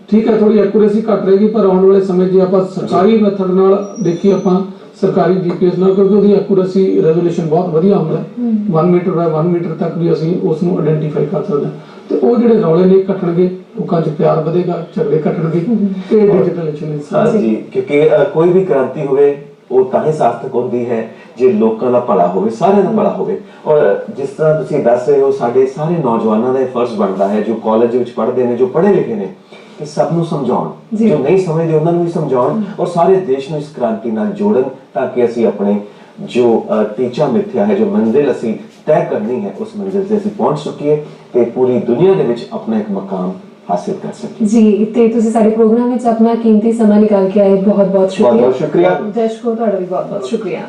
ਠੀਕ ਹੈ, ਥੋੜੀ ਐਕੂਰੇਸੀ ਘੱਟ ਰਹੇਗੀ, ਪਰ ਆਉਣ ਵਾਲੇ ਸਮੇਂ 'ਚ ਆਪਾਂ ਸਰਕਾਰੀ ਮੈਥਡ ਨਾਲ ਦੇਖੀਏ, ਆਪਾਂ ਸਰਕਾਰੀ GPS ਨਾਲ, ਕਿਉਂਕਿ ਉਹਦੀ ਐਕੂਰੇਸੀ ਰੈਜ਼ੋਲੂਸ਼ਨ ਬਹੁਤ ਵਧੀਆ ਹੁੰਦਾ ਹੈ, 1 ਮੀਟਰ ਬਾਈ 1 ਮੀਟਰ ਤੱਕ ਵੀ ਅਸੀਂ ਉਸ ਨੂੰ ਆਇਡੈਂਟੀਫਾਈ ਕਰ ਸਕਦੇ ਹਾਂ। ਤੇ ਉਹ ਜਿਹੜੇ ਰੌਲੇ ਨੇ ਘਟਣਗੇ, ਲੋਕਾਂ 'ਚ ਪਿਆਰ ਵਧੇਗਾ, ਝਗੜੇ ਘਟਣਗੇ ਤੇ ਡਿਜੀਟਲ ਇਨਸ਼ੋਰੈਂਸ। ਹਾਂਜੀ, ਕਿਉਂਕਿ ਕੋਈ ਵੀ ਕ੍ਰਾਂਤੀ ਹੋਵੇ ਉਹ ਤਾਂ ਹੀ ਸਾਰਥਕ ਹੁੰਦੀ ਹੈ ਜੇ ਲੋਕਾਂ ਦਾ ਭਲਾ ਹੋਵੇ, ਸਾਰਿਆਂ ਦਾ ਭਲਾ ਹੋਵੇ। ਔਰ ਜਿਸ ਤਰ੍ਹਾਂ ਤੁਸੀਂ ਦੱਸ ਰਹੇ ਹੋ, ਸਾਡੇ ਸਾਰੇ ਨੌਜਵਾਨਾਂ ਦਾ ਇਹ ਫਰਜ਼ ਬਣਦਾ ਹੈ ਜੋ ਕਾਲਜ ਵਿੱਚ ਪੜ੍ਹਦੇ ਨੇ, ਜੋ ਪੜ੍ਹੇ ਲਿਖੇ ਨੇ, ਕਿ ਸਭ ਨੂੰ ਸਮਝਾਉਣ, ਜੋ ਨਹੀਂ ਸਮਝਦੇ ਉਹਨਾਂ ਨੂੰ ਵੀ ਸਮਝਾਉਣ ਔਰ ਸਾਰੇ ਦੇਸ਼ ਨੂੰ ਇਸ ਕ੍ਰਾਂਤੀ ਨਾਲ ਜੋੜਨ, ਤਾਂ ਕਿ ਅਸੀਂ ਆਪਣੇ ਜੋ ਟੀਚਾ ਮਿੱਥਿਆ ਹੈ, ਜੋ ਮੰਜ਼ਿਲ ਅਸੀਂ ਤੈਅ ਕਰਨੀ ਹੈ, ਉਸ ਮੰਜ਼ਿਲ ਤੇ ਅਸੀਂ ਪਹੁੰਚ ਸਕੀਏ ਤੇ ਪੂਰੀ ਦੁਨੀਆ ਦੇ ਵਿੱਚ ਆਪਣਾ ਇੱਕ ਮਕਾਮ ਹਾਸਿਲ ਕਰ ਸਕੀਏ। ਜੀ, ਤੇ ਤੁਸੀਂ ਸਾਡੇ ਪ੍ਰੋਗਰਾਮ ਵਿੱਚ ਆਪਣਾ ਕੀਮਤੀ ਸਮਾਂ ਨਿਕਾਲ ਕੇ ਆਏ, ਬਹੁਤ ਬਹੁਤ ਸ਼ੁਕਰੀਆ। ਬਹੁਤ ਬਹੁਤ ਸ਼ੁਕਰੀਆ। ਦਰਸ਼ਕੋ ਤੁਹਾਡਾ ਵੀ ਬਹੁਤ ਬਹੁਤ ਸ਼ੁਕਰੀਆ।